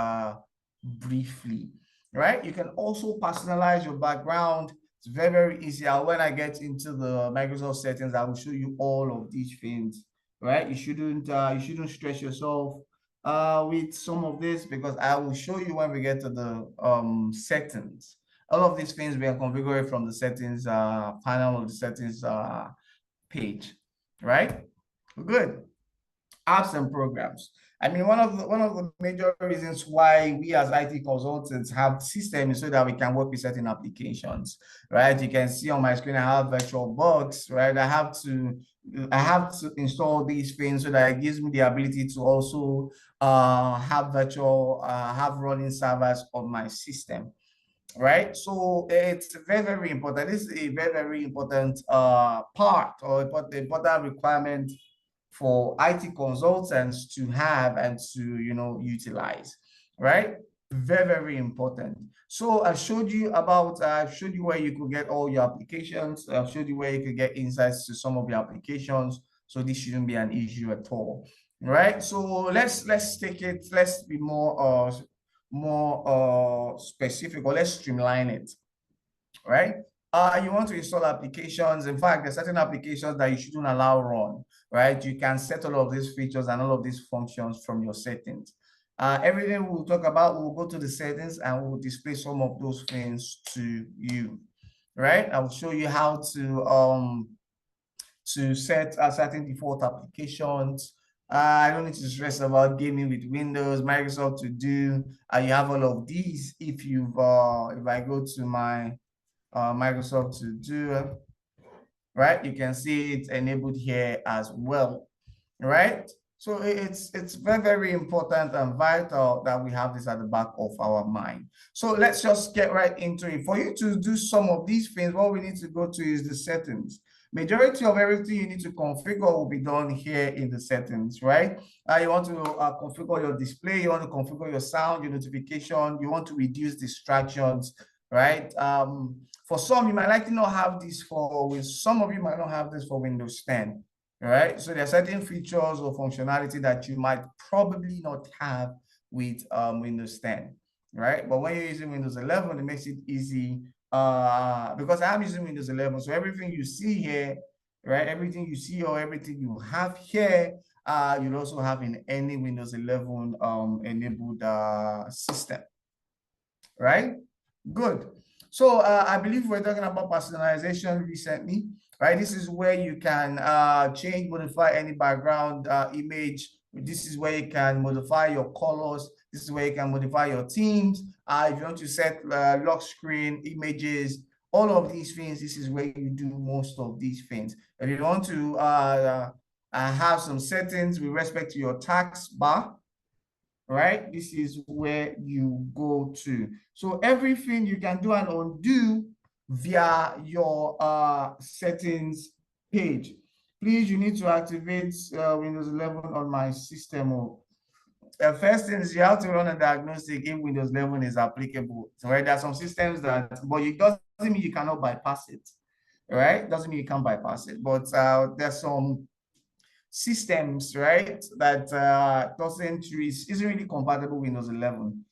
briefly, right? You can also personalize your background. It's very, very easy. When I get into the Microsoft settings, I will show you all of these things, right? You shouldn't stress yourself with some of this, because I will show you when we get to the settings. All of these things we are configured from the settings panel of the settings page, right? Good. Apps and programs. I mean, one of the major reasons why we as IT consultants have systems so that we can work with certain applications, right? You can see on my screen I have VirtualBox, right? I have to install these things so that it gives me the ability to also have running servers on my system, right? So it's very, very important. This is a very, very important part or important requirement for IT consultants to have and to, utilize, right? Very, very important. So I've showed you where you could get all your applications. I've showed you where you could get insights to some of your applications. So this shouldn't be an issue at all, right? So let's be more specific, or let's streamline it, right? You want to install applications. In fact, there's certain applications that you shouldn't allow run, right? You can set all of these features and all of these functions from your settings. Everything we'll talk about, we'll go to the settings and we'll display some of those things to you, right? I will show you how to set certain default applications. I don't need to stress about gaming with Windows, Microsoft To Do. You have all of these. If I go to my Microsoft To Do, right, you can see it's enabled here as well, right? So it's very, very important and vital that we have this at the back of our mind. So let's just get right into it. For you to do some of these things, what we need to go to is the settings. Majority of everything you need to configure will be done here in the settings, right? You want to configure your display, you want to configure your sound, your notification, you want to reduce distractions, right? For some, you might likely not have this with some of you might not have this for Windows 10. Right, so there are certain features or functionality that you might probably not have with Windows 10, right? But when you're using Windows 11, it makes it easy because I'm using Windows 11. So everything you see here, right? Everything you see or everything you have here, you'll also have in any Windows 11 enabled system, right? Good. So I believe we're talking about personalization recently, right? This is where you can change, modify any background image. This is where you can modify your colors. This is where you can modify your themes. If you want to set lock screen images, all of these things, this is where you do most of these things. If you want to have some settings with respect to your tax bar, right? This is where you go to. So everything you can do and undo via your settings page. Please, you need to activate Windows 11 on my system. First thing is you have to run a diagnostic if Windows 11 is applicable. So, right, there are some systems that, but it doesn't mean you cannot bypass it, right? Doesn't mean you can't bypass it, but there's some systems, right, that isn't really compatible with Windows 11,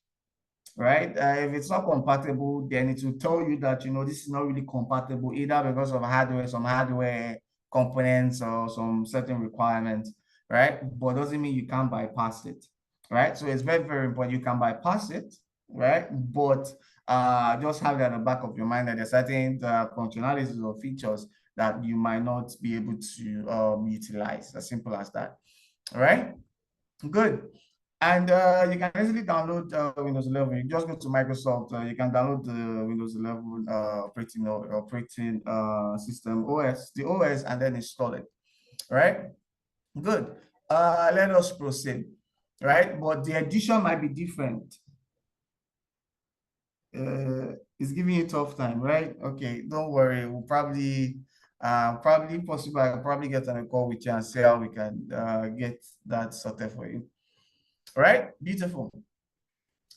right? If it's not compatible, then it will tell you that, this is not really compatible either because of some hardware components or some certain requirements, right? But doesn't mean you can't bypass it, right? So it's very, very important. You can bypass it, right? But just have that at the back of your mind that there's certain functionalities or features that you might not be able to utilize. As simple as that. All right, good. And you can easily download Windows 11. You just go to Microsoft. You can download the Windows 11 operating system OS, the OS, and then install it. All right, good. Let us proceed. Right, but the edition might be different. It's giving you a tough time, right? Okay, don't worry. We'll probably possible. I'll probably get on a call with you and see how we can get that sorted for you. All right, beautiful.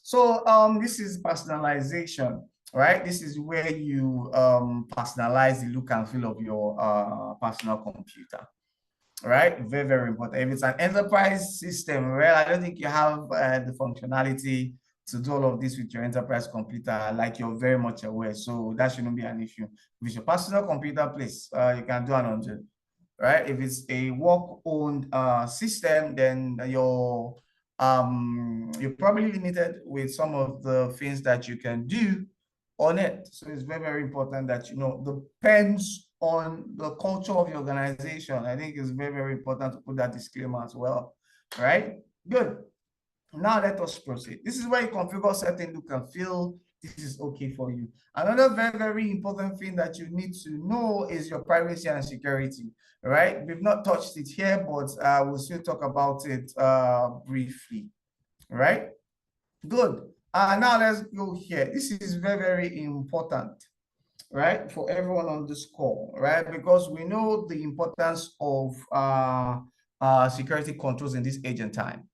So this is personalization, right? This is where you personalize the look and feel of your personal computer. Right, very, very important. If it's an enterprise system, well, I don't think you have the functionality to do all of this with your enterprise computer, like you're very much aware. So that shouldn't be an issue. If it's your personal computer, please, you can do an undo, right? If it's a work-owned system, then you're probably limited with some of the things that you can do on it. So it's very, very important that depends on the culture of your organization. I think it's very, very important to put that disclaimer as well. Right? Good. Now let us proceed. This is where you configure certain look and feel. This is okay for you. Another very, very important thing that you need to know is your privacy and security. Right? We've not touched it here, but we'll still talk about it briefly. Right? Good. Now let's go here. This is very, very important, right, for everyone on this call, right? Because we know the importance of security controls in this age and time,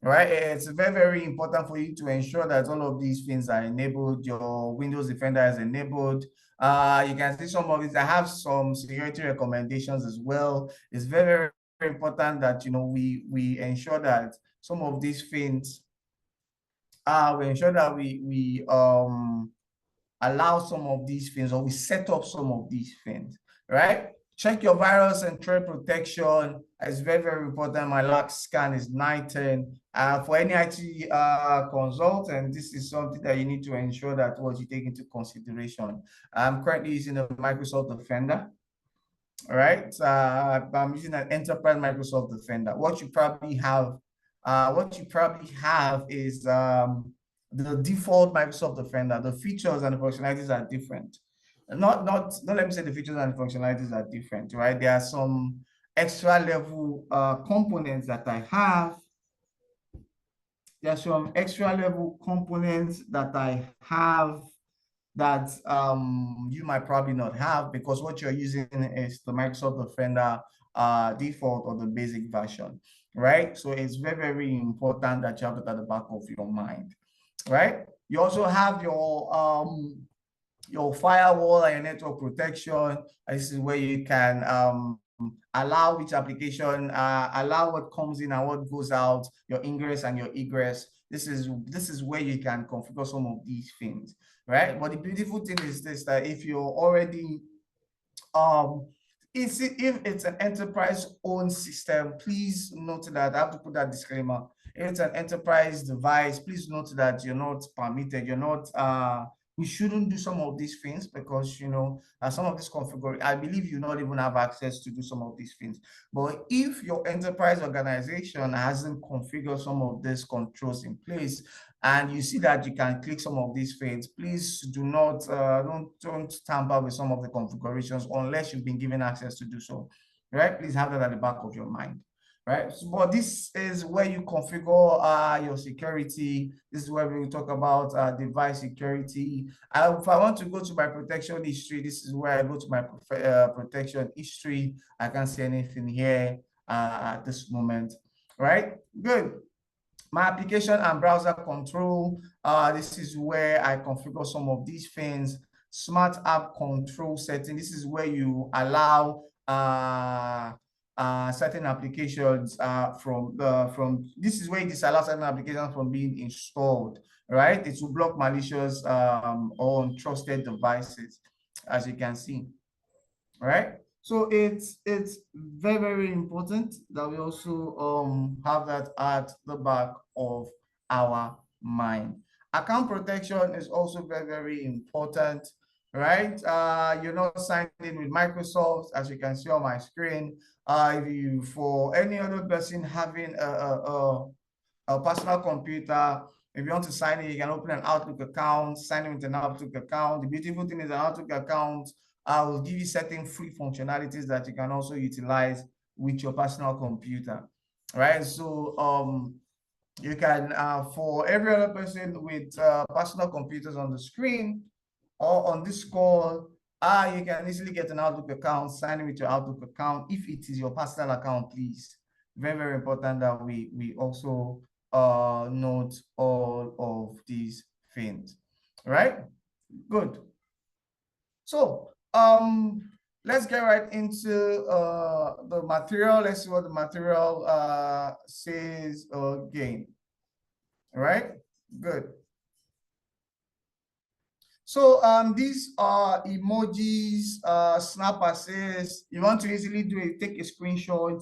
right? It's very, very important for you to ensure that all of these things are enabled. Your Windows Defender is enabled. You can see some of it. I have some security recommendations as well. It's very, very, very important that we ensure that some of these things we ensure that we allow some of these things, or we set up some of these things, right? Check your virus and threat protection. It's very, very important. My last scan is 910. For any IT consultant, this is something that you need to ensure that what you take into consideration. I'm currently using a Microsoft Defender. All right, I'm using an enterprise Microsoft Defender. What you probably have is the default Microsoft Defender. The features and the functionalities are different. Not let me say the features and the functionalities are different, right? There are some extra level components that I have. There are some extra level components that I have that you might probably not have, because what you're using is the Microsoft Defender default or the basic version, right? So it's very, very important that you have it at the back of your mind, right? You also have your firewall and your network protection. This is where you can allow which application, allow what comes in and what goes out, your ingress and your egress. This is where you can configure some of these things, right? But the beautiful thing is this, that if you're already if it's an enterprise owned system, please note that I have to put that disclaimer. If it's an enterprise device, please note that you're not permitted, you're not you shouldn't do some of these things, because some of this configuration, I believe you not even have access to do some of these things. But if your enterprise organization hasn't configured some of these controls in place, and you see that you can click some of these things, please do not don't tamper with some of the configurations unless you've been given access to do so, right? Please have that at the back of your mind, right? So, but this is where you configure your security. This is where we talk about device security. If I want to go to my protection history, this is where I go to my protection history. I can't see anything here at this moment, right? Good. My application and browser control, this is where I configure some of these things. Smart app control setting, this is where you allow certain applications this is where you disallow certain applications from being installed, right? It will block malicious or untrusted devices, as you can see, right? So it's very, very important that we also have that at the back of our mind. Account protection is also very, very important, right? You're not signed in with Microsoft, as you can see on my screen. For any other person having a personal computer, if you want to sign in, you can open an Outlook account, sign in with an Outlook account. The beautiful thing is an Outlook account will give you certain free functionalities that you can also utilize with your personal computer, right? So you can, for every other person with personal computers on the screen or on this call, you can easily get an Outlook account, sign in with your Outlook account. If it is your personal account, please, very, very important that we also note all of these things, right? Good. So let's get right into the material. Let's see what the material says again. All right, good. So these are emojis, snap assist. You want to easily take a screenshot.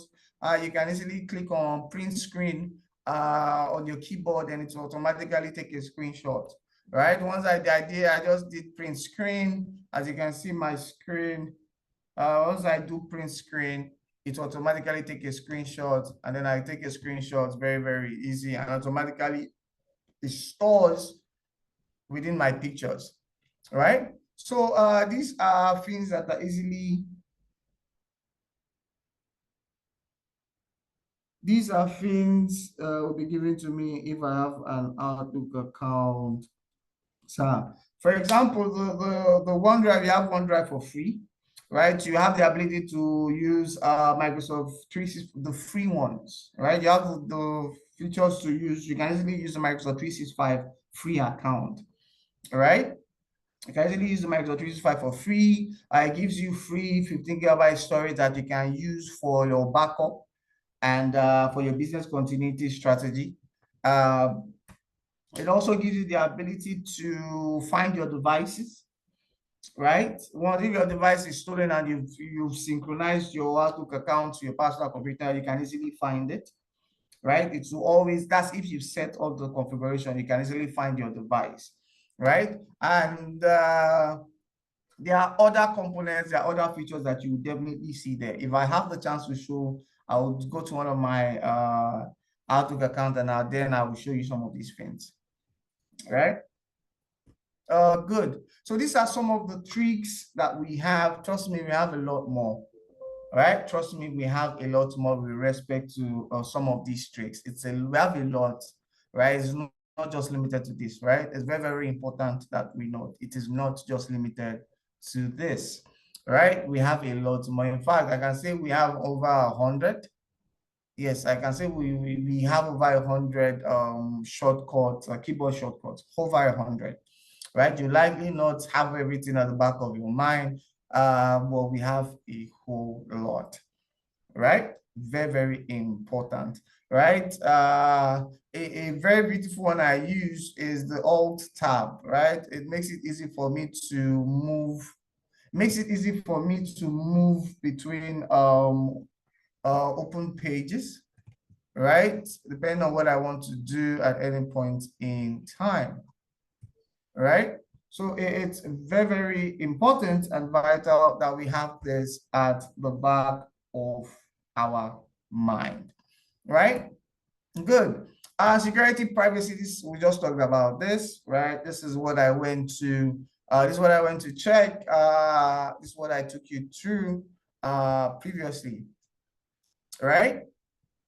You can easily click on print screen on your keyboard, and it will automatically take a screenshot, right? Once I just did print screen. As you can see my screen, once I do print screen, it automatically take a screenshot, and then I take a screenshot, very, very easy, and automatically it stores within my pictures, right? So these are things that are these are things will be given to me if I have an Outlook account. So, for example, the OneDrive, you have OneDrive for free, right? You have the ability to use Microsoft 365, the free ones, right? You have the features to use. You can easily use the Microsoft 365 free account, all right? You can easily use the Microsoft 365 for free. It gives you free 15 gigabyte storage that you can use for your backup and for your business continuity strategy. It also gives you the ability to find your devices, right? Once if your device is stolen and you've synchronized your Outlook account to your personal computer, you can easily find it, right? It will always, that's if you set up the configuration, you can easily find your device, right? And there are other components, there are other features that you will definitely see there. If I have the chance to show, I would go to one of my Outlook account and then I will show you some of these things, right? Good. So these are some of the tricks that we have. Trust me, we have a lot more. Right? Trust me, we have a lot more with respect to some of these tricks. We have a lot, right? It's not just limited to this, right? It's very, very important that we know it is not just limited to this, right? We have a lot more. In fact, I can say we have over 100. Yes, I can say we have over 100 shortcuts, keyboard shortcuts, over 100, right? You likely not have everything at the back of your mind. Well, we have a whole lot, right? Very, very important, right? A very beautiful one I use is the Alt tab, right? It makes it easy for me to move, between open pages, right? Depending on what I want to do at any point in time, right? So it's very, very important and vital that we have this at the back of our mind, right? Good. Security, privacy, we just talked about this, right? This is what I went to, check. This is what I took you through previously, right?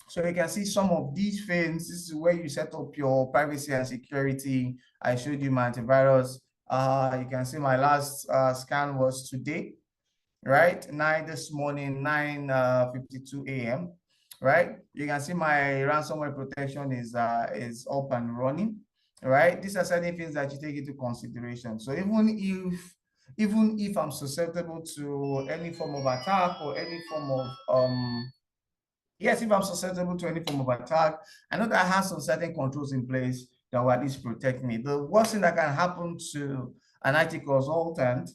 So you can see some of these things. This is where you set up your privacy and security. I showed you my antivirus. You can see my last scan was today, right? This morning, 9:52 a.m., right? You can see my ransomware protection is up and running, right? These are certain things that you take into consideration. So even if I'm susceptible to any form of attack or any form of yes, if I'm susceptible to any form of attack, I know that I have some certain controls in place that will at least protect me. The worst thing that can happen to an IT consultant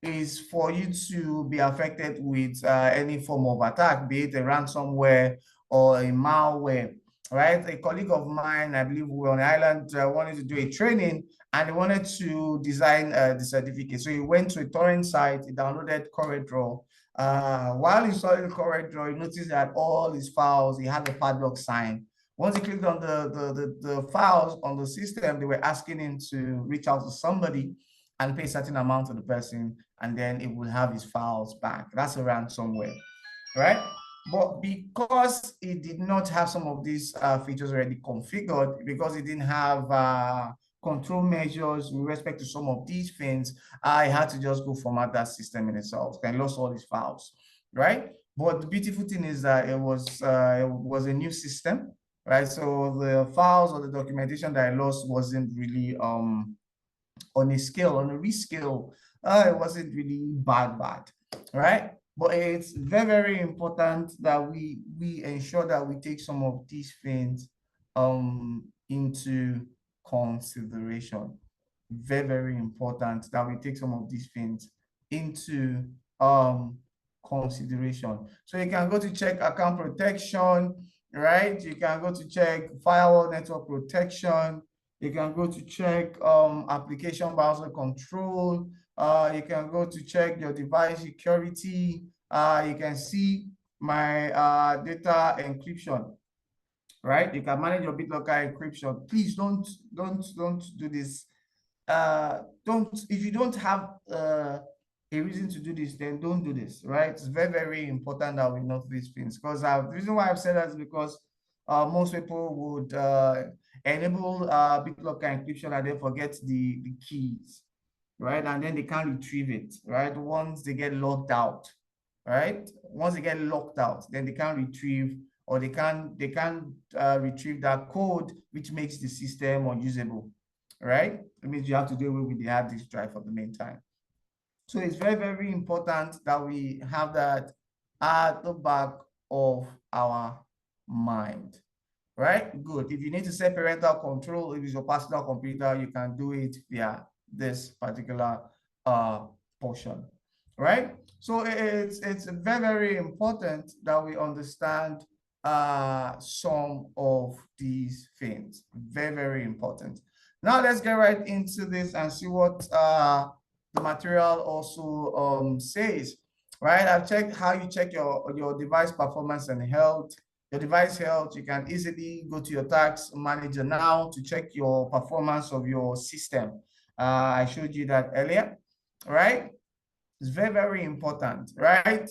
is for you to be affected with any form of attack, be it a ransomware or a malware, right? A colleague of mine, I believe we were on the island, wanted to do a training and he wanted to design the certificate. So he went to a torrent site, he downloaded CorelDRAW. While installing CorelDRAW, he noticed that all his files, he had a padlock sign. Once he clicked on the files on the system, they were asking him to reach out to somebody and pay a certain amount to the person, and then it will have his files back. That's a ransomware, right? But because it did not have some of these features already configured, because it didn't have control measures with respect to some of these things, I had to just go format that system in itself. I lost all these files, right? But the beautiful thing is that it was a new system, right? So the files or the documentation that I lost wasn't really on a rescale, it wasn't really bad, right? But it's very, very important that we ensure that we take some of these things into consideration. Very, very important that we take some of these things into consideration. So you can go to check account protection, right? You can go to check firewall network protection. You can go to check application browser control. You can go to check your device security. You can see my data encryption, right? You can manage your BitLocker encryption. Please don't do this. If you don't have a reason to do this, then don't do this, right? It's very, very important that we know these things, because the reason why I've said that is because most people would enable BitLocker encryption and then forget the keys, right? And then they can't retrieve it, right? Once they get locked out, right? Once they get locked out, then they can't retrieve, or they can't retrieve that code, which makes the system unusable, right? It means you have to do away with the hard disk drive for the meantime. So it's very, very important that we have that at the back of our mind, right? Good. If you need to set parental control, if it's your personal computer, you can do it via this particular portion, right? So it's very, very important that we understand some of these things. Very, very important. Now let's get right into this and see what the material also says, right? I've checked how you check your device performance and health. Your device health, you can easily go to your task manager now to check your performance of your system. I showed you that earlier, right? It's very, very important, right?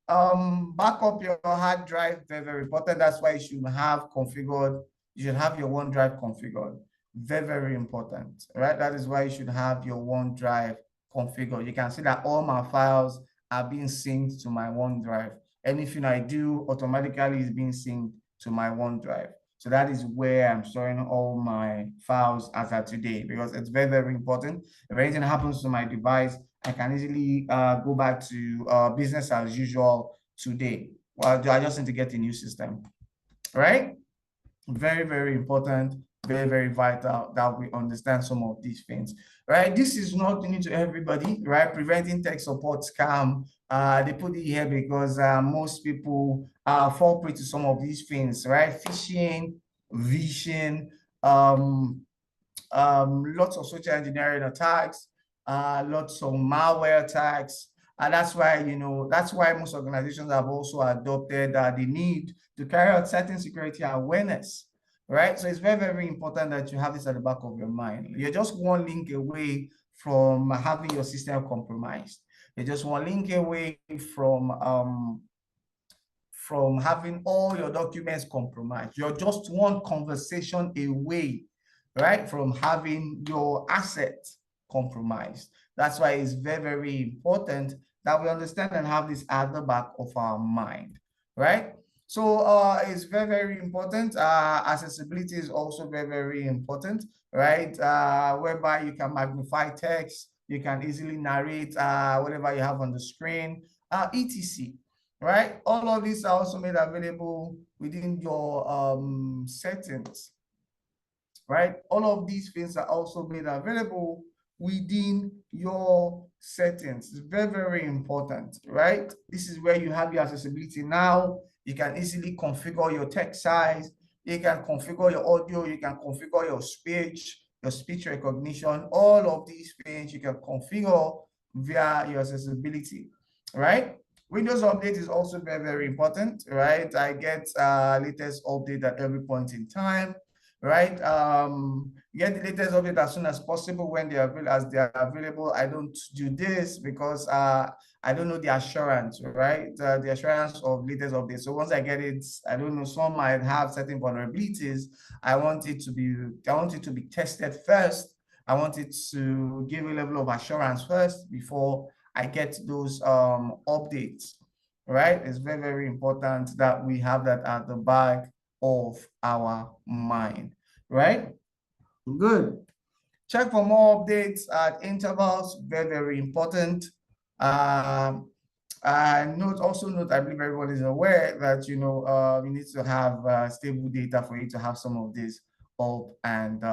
Back up your hard drive, very, very important. That's why you should have configured, you should have your OneDrive configured. Very, very important, right? That is why you should have your OneDrive configured. You can see that all my files are being synced to my OneDrive. Anything I do automatically is being synced to my OneDrive. So that is where I'm storing all my files as of today, because it's very, very important. If anything happens to my device, I can easily go back to business as usual today. Well, I just need to get a new system, right? Very, very important, very, very vital that we understand some of these things, right? This is not new to everybody, right? Preventing tech support scam. They put it here because most people fall prey to some of these things, right? Phishing, vishing, lots of social engineering attacks, lots of malware attacks. And that's why, that's why most organizations have also adopted the need to carry out certain security awareness, right? So it's very, very important that you have this at the back of your mind. You're just one link away from having your system compromised. You're just one link away from having all your documents compromised. You're just one conversation away, right, from having your assets compromised. That's why it's very, very important that we understand and have this at the back of our mind, right? So it's very, very important. Accessibility is also very, very important, right? Whereby you can magnify text, you can easily narrate whatever you have on the screen, etc. Right? All of these are also made available within your settings, right? All of these things are also made available within your settings. It's very, very important, right? This is where you have your accessibility now. You can easily configure your text size. You can configure your audio. You can configure your speech recognition. All of these things you can configure via your accessibility, right? Windows update is also very, very important, right? I get latest update at every point in time, right? Get the latest update as soon as possible when they are available. I don't do this because I don't know the assurance, right? The assurance of latest updates. So once I get it, I don't know, some might have certain vulnerabilities. I want it to be tested first. I want it to give a level of assurance first before I get those updates, right? It's very, very important that we have that at the back of our mind, right? Good. Check for more updates at intervals, very, very important. Also note, I believe everyone is aware that, you need to have stable data for you to have some of this up and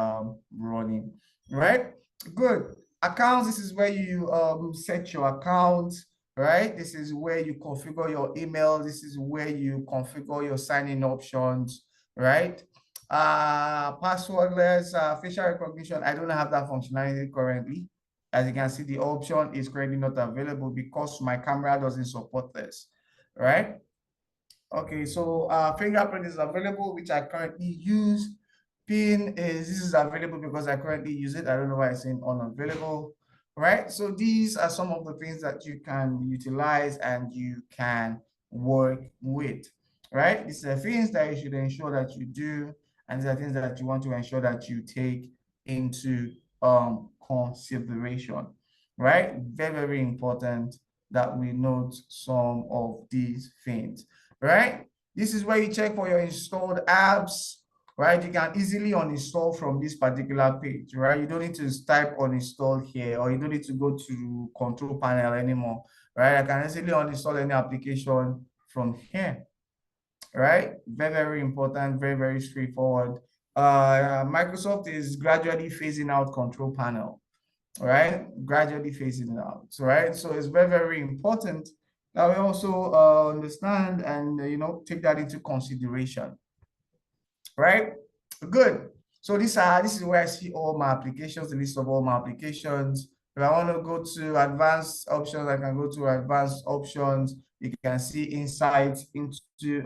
running, right? Good. Accounts, this is where you set your account, right? This is where you configure your email. This is where you configure your sign-in options, right? Passwordless facial recognition, I don't have that functionality currently. As you can see, the option is currently not available because my camera doesn't support this, right? Okay, so fingerprint is available, which I currently use. Pin this is available because I currently use it. I don't know why it's saying unavailable, right? So these are some of the things that you can utilize and you can work with, right? These are things that you should ensure that you do, and these are things that you want to ensure that you take into consideration, right? Very, very important that we note some of these things, right? This is where you check for your installed apps, right? You can easily uninstall from this particular page, right? You don't need to type uninstall here, or you don't need to go to control panel anymore, right? I can easily uninstall any application from here, right? Very, very important, very, very straightforward. Microsoft is gradually phasing out control panel, right? Gradually phasing it out, right? So it's very, very important that we also understand and, take that into consideration, right? Good. So this is where I see all my applications, the list of all my applications. If I want to go to advanced options, I can go to advanced options. You can see insights into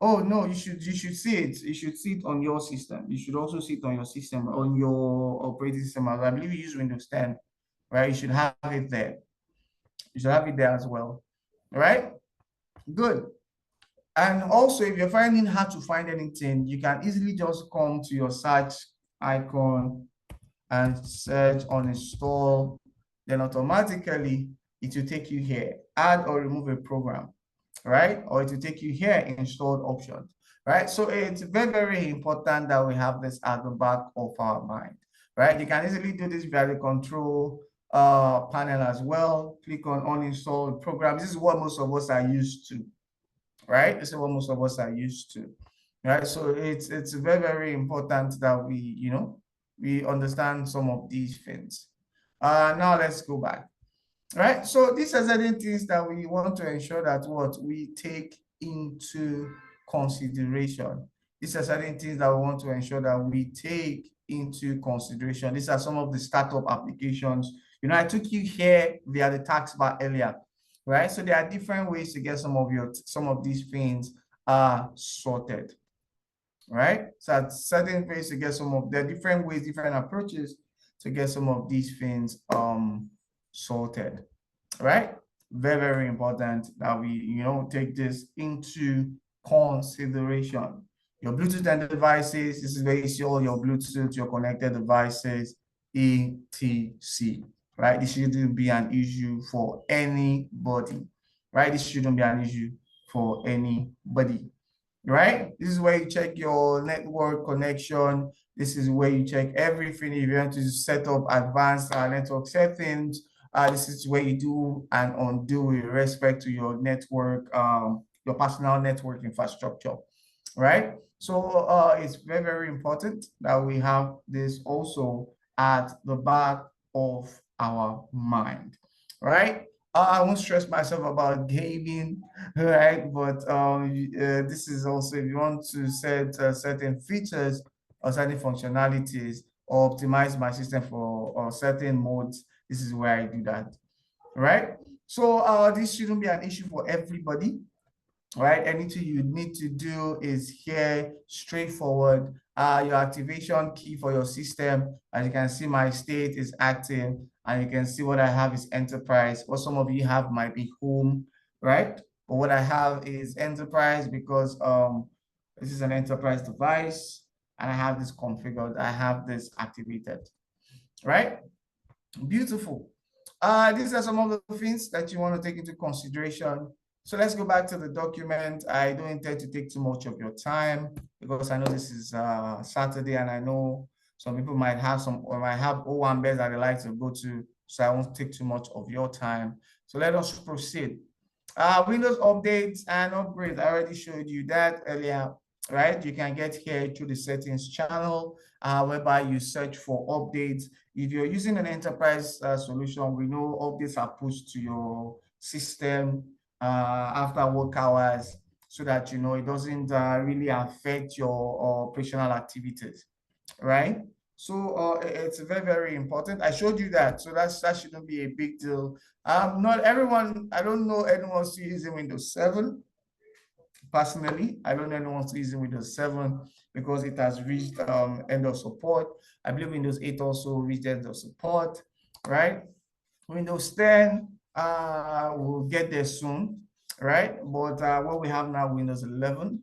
oh no, you should see it. You should see it on your system. You should also see it on your system, on your operating system. I believe you use Windows 10, right? You should have it there. You should have it there as well. All right? Good. And also, if you're finding hard to find anything, you can easily just come to your search icon and search on install. Then automatically, it will take you here, add or remove a program, right? Or it will take you here, installed options, right? So it's very, very important that we have this at the back of our mind, right? You can easily do this via the control panel as well. Click on uninstall programs. This is what most of us are used to, right? This is what most of us are used to, right? So it's very, very important that we, we understand some of these things. Now let's go back, right? So these are certain things that we want to ensure that what we take into consideration. These are certain things that we want to ensure that we take into consideration. These are some of the startup applications. I took you here via the tax bar earlier, right? So there are different ways to get some of these things sorted, right? So certain ways to get there are different ways, different approaches to get some of these things sorted, right? Very, very important that we, take this into consideration. Your Bluetooth and devices, this is where you see all your Bluetooth, your connected devices, etc. Right? This shouldn't be an issue for anybody, right? This shouldn't be an issue for anybody, right? This is where you check your network connection. This is where you check everything. If you want to set up advanced network settings, this is where you do and undo with respect to your network, your personal network infrastructure, right? So it's very, very important that we have this also at the back of our mind, right? I won't stress myself about gaming, right? But this is also, if you want to set certain features or certain functionalities or optimize my system for certain modes, this is where I do that, right? So this shouldn't be an issue for everybody, right? Anything you need to do is here, straightforward. Your activation key for your system, as you can see, my state is active, and you can see what I have is enterprise. What some of you have might be home, right? But what I have is enterprise because this is an enterprise device, and I have this configured, I have this activated, right? Beautiful. These are some of the things that you want to take into consideration. So let's go back to the document. I don't intend to take too much of your time because I know this is Saturday, and I know some people might have O1 beds that they like to go to, so I won't take too much of your time. So let us proceed. Windows updates and upgrades. I already showed you that earlier, right? You can get here through the settings channel, whereby you search for updates. If you're using an enterprise solution, we know updates are pushed to your system after work hours so that, it doesn't really affect your operational activities, right? So it's very, very important. I showed you that, so that shouldn't be a big deal. Not everyone, I don't know anyone still using Windows 7. Personally, I don't know anyone still using Windows 7 because it has reached end of support. I believe Windows 8 also reached end of support, right? Windows 10 will get there soon, right? But what we have now, Windows 11,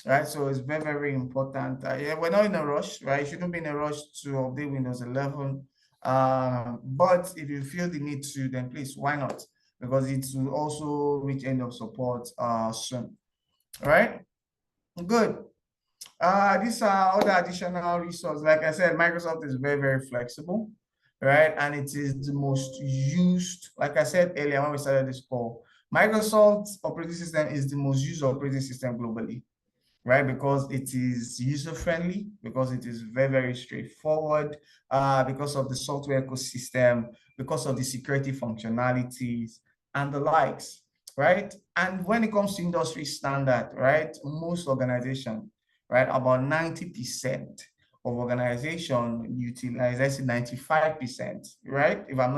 right? So it's very, very important. Yeah, we're not in a rush, right? You shouldn't be in a rush to update Windows 11. But if you feel the need to, then please, why not? Because it will also reach end of support soon. All right, good. These are other additional resources. Like I said, Microsoft is very, very flexible, right? And it is the most used, like I said earlier when we started this call, Microsoft's operating system is the most used operating system globally. right? Because it is user-friendly, because it is very, very straightforward, because of the software ecosystem, because of the security functionalities and the likes, right? And when it comes to industry standard, right, most organizations, right, about 90% of organization utilize, let's say 95%, right? If I'm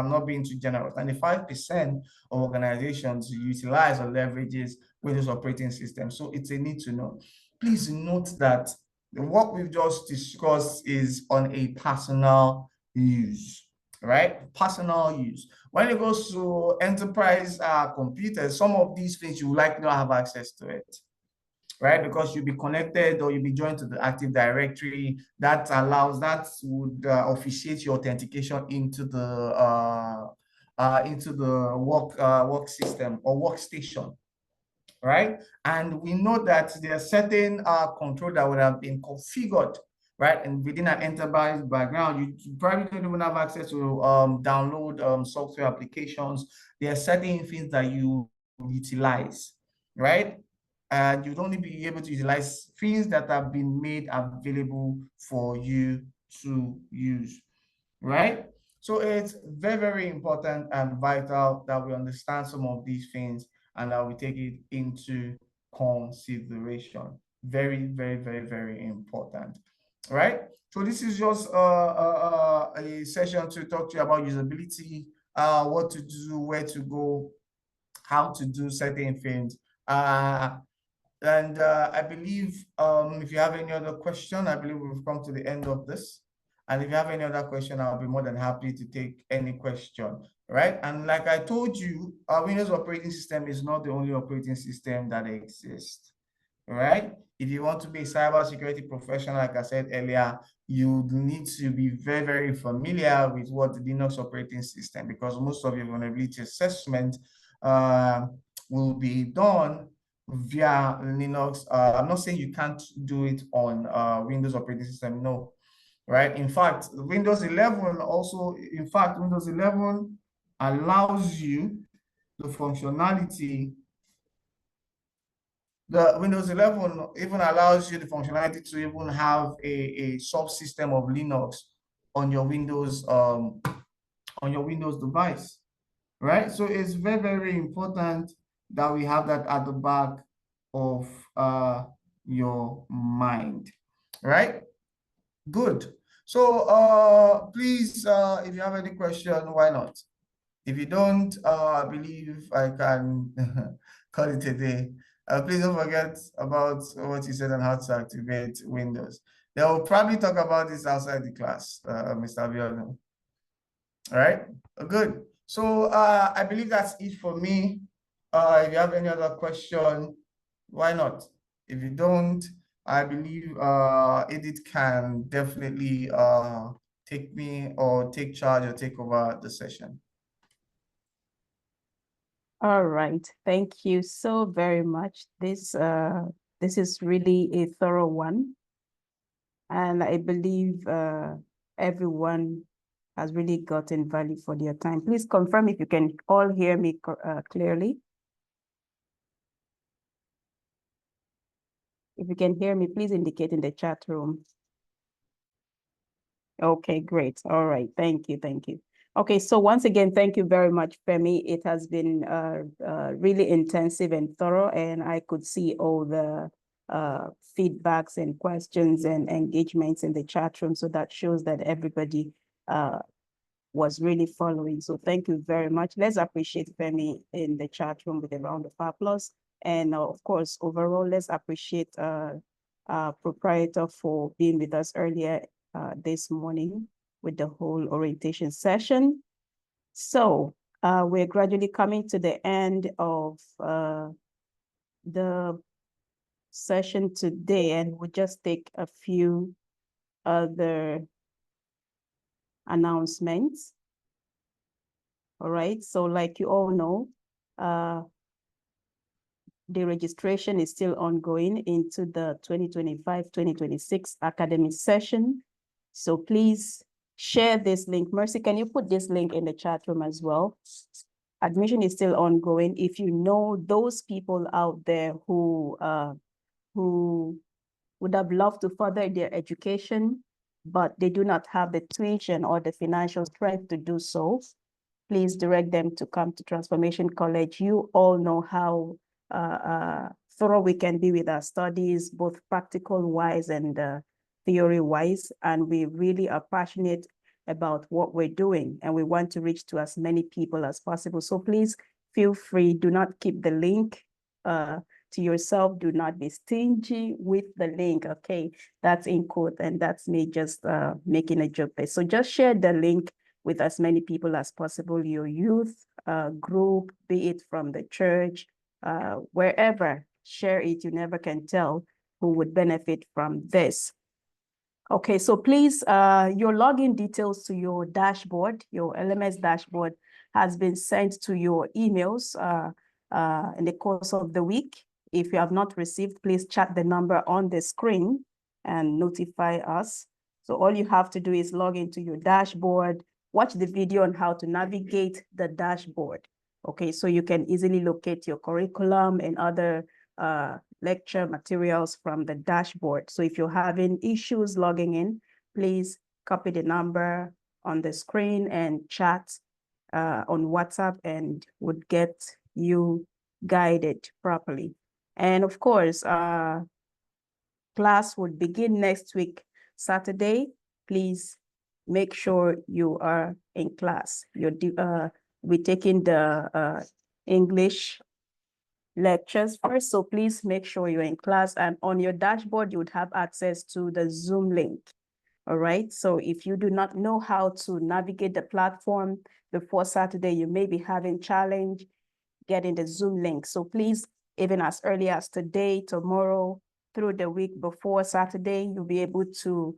not being too generous, 95% of organizations utilize or leverages Windows operating system. So it's a need to know. Please note that what we've just discussed is on a personal use, right? Personal use. When it goes to enterprise computers, some of these things you likely not have access to it, right? Because you'll be connected or you'll be joined to the Active Directory that would officiate your authentication into the work system or workstation, right? And we know that there are certain control that would have been configured, right? And within an enterprise background, you probably don't even have access to download software applications. There are certain things that you utilize, right? And you'd only be able to utilize things that have been made available for you to use, right? So it's very, very important and vital that we understand some of these things and that we take it into consideration. Very, very, very, very important, right? So this is just a session to talk to you about usability, what to do, where to go, how to do certain things. And I believe if you have any other question, I believe we've come to the end of this. And if you have any other question, I'll be more than happy to take any question, right? And like I told you, our Windows operating system is not the only operating system that exists, right? If you want to be a cybersecurity professional, like I said earlier, you need to be very, very familiar with what the Linux operating system, because most of your vulnerability assessment will be done via Linux. I'm not saying you can't do it on Windows operating system, no, right? In fact, Windows 11 allows you the functionality. The Windows 11 even allows you the functionality to even have a subsystem of Linux on your Windows device, right? So it's very, very important that we have that at the back of your mind, right? Good. So please, if you have any question, why not? If you don't, I believe I can call it a day. Please don't forget about what you said on how to activate Windows. They will probably talk about this outside the class, Mr. Abiodun. All right, good. So I believe that's it for me. If you have any other question, why not? If you don't, I believe Edith can definitely take me or take charge or take over the session. All right, thank you so very much. This is really a thorough one. And I believe everyone has really gotten value for their time. Please confirm if you can all hear me clearly. If you can hear me, please indicate in the chat room. Okay, great. All right, thank you, thank you. Okay, so once again, thank you very much, Femi. It has been really intensive and thorough, and I could see all the feedbacks and questions and engagements in the chat room. So that shows that everybody was really following. So thank you very much. Let's appreciate Femi in the chat room with a round of applause. And of course, overall, let's appreciate Proprietor for being with us earlier this morning with the whole orientation session. So we're gradually coming to the end of the session today, and we'll just take a few other announcements. All right, so like you all know, the registration is still ongoing into the 2025-2026 academic session. So please share this link. Mercy, can you put this link in the chat room as well? Admission is still ongoing. If you know those people out there who who would have loved to further their education, but they do not have the tuition or the financial strength to do so, please direct them to come to Transformation College. You all know how thorough we can be with our studies, both practical-wise and theory-wise, and we really are passionate about what we're doing, and we want to reach to as many people as possible. So please feel free, do not keep the link to yourself, do not be stingy with the link, okay? That's in quote, and that's me just making a joke there. So just share the link with as many people as possible, your youth group, be it from the church, wherever, share it. You never can tell who would benefit from this. Okay, so please, your login details to your dashboard, your LMS dashboard has been sent to your emails in the course of the week. If you have not received, please chat the number on the screen and notify us. So all you have to do is log into your dashboard, watch the video on how to navigate the dashboard. Okay, so you can easily locate your curriculum and other lecture materials from the dashboard. So if you're having issues logging in, please copy the number on the screen and chat on WhatsApp, and would get you guided properly. And of course, class would begin next week, Saturday. Please make sure you are in class. We're taking the English lectures first, so please make sure you're in class, and on your dashboard, you would have access to the Zoom link. All right, so if you do not know how to navigate the platform before Saturday, you may be having challenge getting the Zoom link. So please, even as early as today, tomorrow, through the week before Saturday, you'll be able to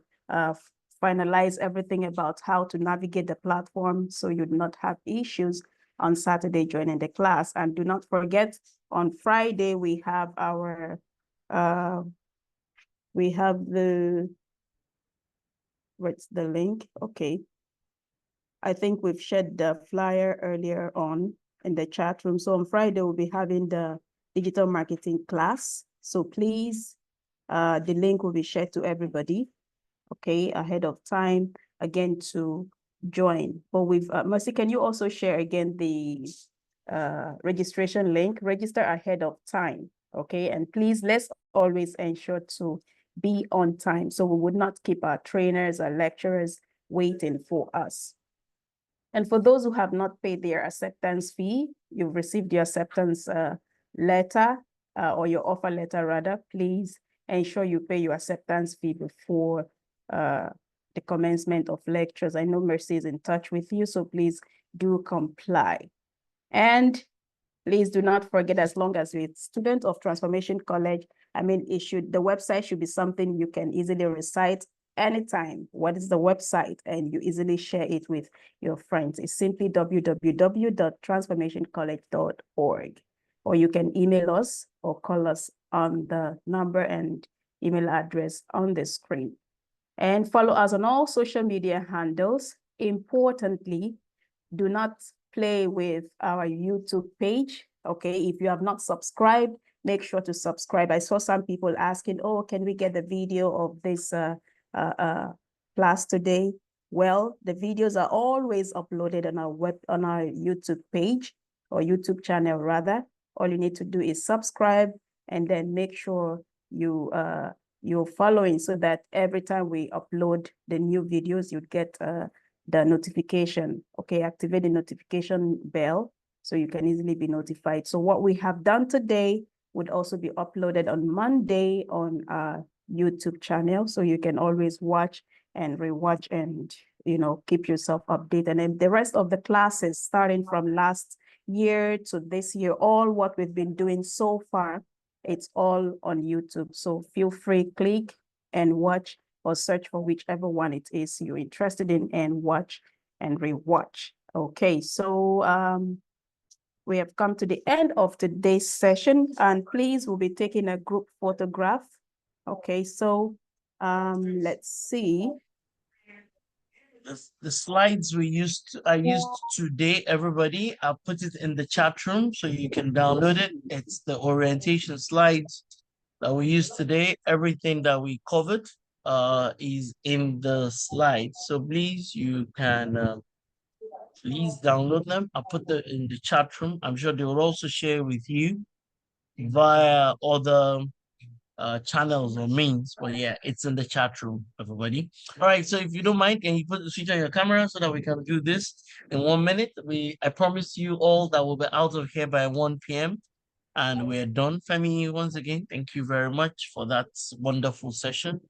finalize everything about how to navigate the platform so you do not have issues on Saturday joining the class. And do not forget, on Friday, we have our, what's the link? Okay. I think we've shared the flyer earlier on in the chat room. So on Friday, we'll be having the digital marketing class. So please, the link will be shared to everybody, okay, ahead of time, again, to join. But with Mercy, can you also share again the registration link? Register ahead of time, okay? And please, let's always ensure to be on time, so we would not keep our trainers, our lecturers waiting for us. And for those who have not paid their acceptance fee, you've received your acceptance letter or your offer letter rather, please ensure you pay your acceptance fee before the commencement of lectures. I know Mercy is in touch with you, so please do comply. And please do not forget, as long as you're a student of Transformation College, I mean, the website should be something you can easily recite anytime. What is the website? And you easily share it with your friends. It's simply www.transformationcollege.org. Or you can email us or call us on the number and email address on the screen. And follow us on all social media handles. Importantly, do not play with our YouTube page, okay? If you have not subscribed, make sure to subscribe. I saw some people asking, oh, can we get the video of this class today? Well, the videos are always uploaded on our YouTube page, or YouTube channel rather. All you need to do is subscribe, and then make sure you're following, so that every time we upload the new videos, you'd get the notification. Okay, activate the notification bell so you can easily be notified. So what we have done today would also be uploaded on Monday on our YouTube channel, so you can always watch and rewatch and, you know, keep yourself updated. And the rest of the classes, starting from last year to this year, all what we've been doing so far, it's all on YouTube. So feel free, click and watch, or search for whichever one it is you're interested in, and watch and rewatch. Okay, so we have come to the end of today's session, and please, we'll be taking a group photograph. Okay, so let's see. The slides I used today, everybody. I'll put it in the chat room so you can download it. It's the orientation slides that we used today. Everything that we covered is in the slides. So please, you can please download them. I'll put them in the chat room. I'm sure they will also share with you via other channels or means. But yeah, it's in the chat room, everybody. All right, so if you don't mind, can you put the switch on your camera so that we can do this in 1 minute? I promise you all that we'll be out of here by 1 p.m. and we're done. Femi, once again, thank you very much for that wonderful session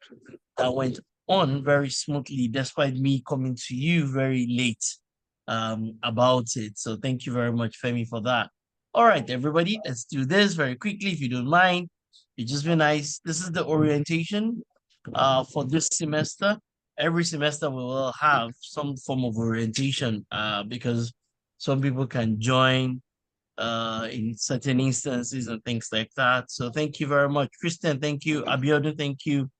that went on very smoothly, despite me coming to you very late about it. So thank you very much, Femi, for that. All right, everybody, let's do this very quickly, if you don't mind. It just be nice. This is the orientation for this semester. Every semester we will have some form of orientation because some people can join in certain instances and things like that. So thank you very much. Christian, thank you. Abiodun, thank you.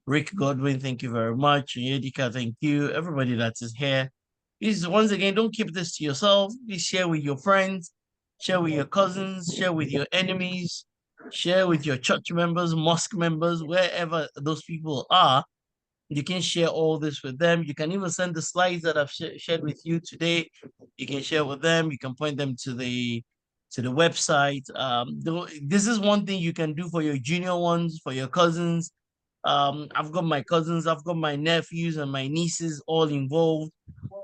Rick Godwin, thank you very much. Yedika, thank you. Everybody that is here. Please, once again, don't keep this to yourself. Please share with your friends, share with your cousins, share with your enemies, share with your church members, mosque members, wherever those people are. You can share all this with them. You can even send the slides that I've shared with you today. You can share with them. You can point them to the website. This is one thing you can do for your junior ones, for your cousins. I've got my cousins, I've got my nephews and my nieces all involved.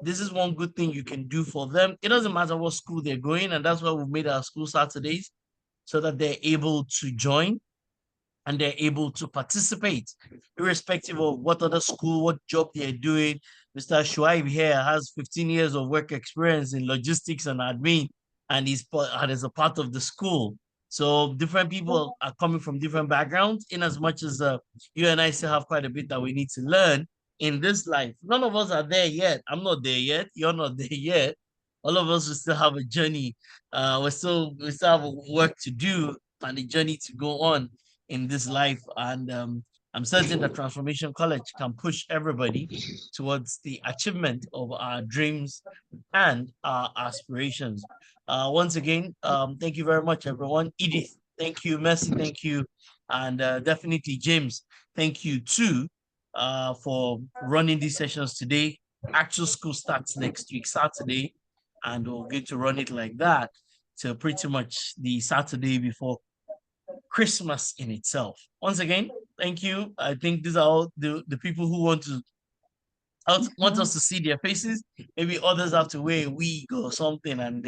This is one good thing you can do for them. It doesn't matter what school they're going, and that's why we've made our school Saturdays so that they're able to join and they're able to participate, irrespective of what other school, what job they're doing. Mr. Shuaib here has 15 years of work experience in logistics and admin, and and is a part of the school. So different people are coming from different backgrounds, in as much as you and I still have quite a bit that we need to learn in this life. None of us are there yet. I'm not there yet. You're not there yet. All of us will still have a journey. We still have work to do and a journey to go on in this life. And I'm certain that Transformation College can push everybody towards the achievement of our dreams and our aspirations. Once again, thank you very much, everyone. Edith, thank you. Mercy, thank you. And definitely James, thank you too for running these sessions today. Actual school starts next week, Saturday, and we'll get to run it like that till pretty much the Saturday before Christmas in itself. Once again, thank you. I think these are all the people who want us to see their faces. Maybe others have to wear a wig or something, and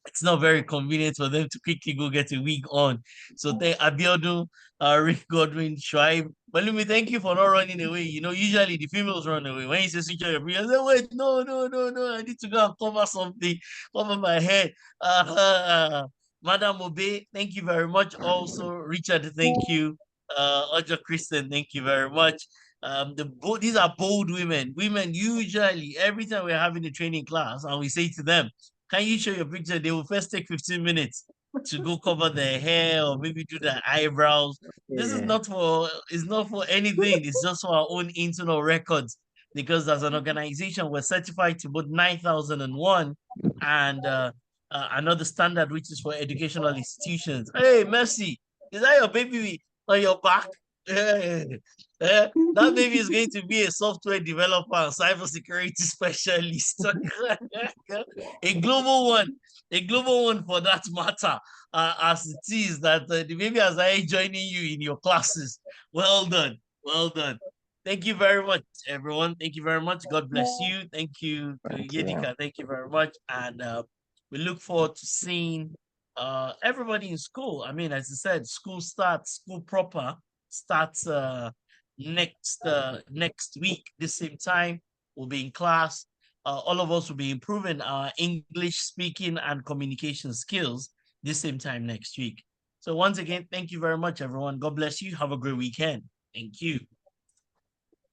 it's not very convenient for them to quickly go get a wig on. So thank Abiodun, Rick Godwin, Shuaib. But let me thank you for not running away. You know, usually the females run away. When you say switch on your breath, I say, wait, no, no, no, no. I need to go and cover something, cover my head. Madam Obe, thank you very much. Also, Richard, thank you. Ojo Christian, thank you very much. These are bold women. Women usually, every time we're having a training class and we say to them, can you show your picture? They will first take 15 minutes to go cover their hair or maybe do their eyebrows. This is not for it's not for anything. It's just for our own internal records. Because as an organization, we're certified to both 9001 and another standard, which is for educational institutions. Hey, Mercy, is that your baby on your back? That baby is going to be a software developer and cybersecurity specialist. A global one, a global one for that matter, as it is that the baby has started joining you in your classes. Well done, well done. Thank you very much, everyone. Thank you very much. God bless you. Thank you to Yedika. Thank you very much. And we look forward to seeing everybody in school. I mean, as I said, school proper starts next week. This same time, we'll be in class. All of us will be improving our English speaking and communication skills this same time next week. So once again, thank you very much, everyone. God bless you. Have a great weekend. Thank you.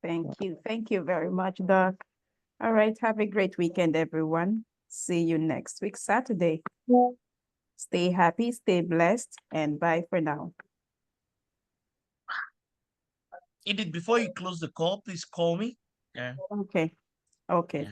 Thank you. Thank you very much, Doc. All right. Have a great weekend, everyone. See you next week, Saturday. Stay happy, stay blessed, and bye for now. Edith, before you close the call, please call me. Yeah. Okay. Okay. Yeah.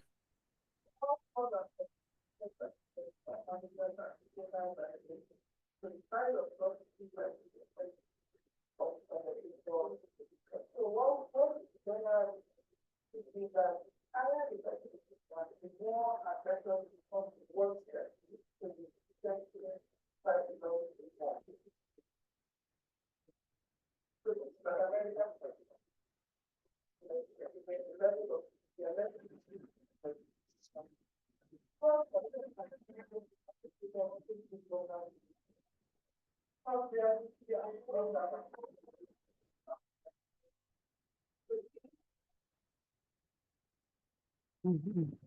Mhm.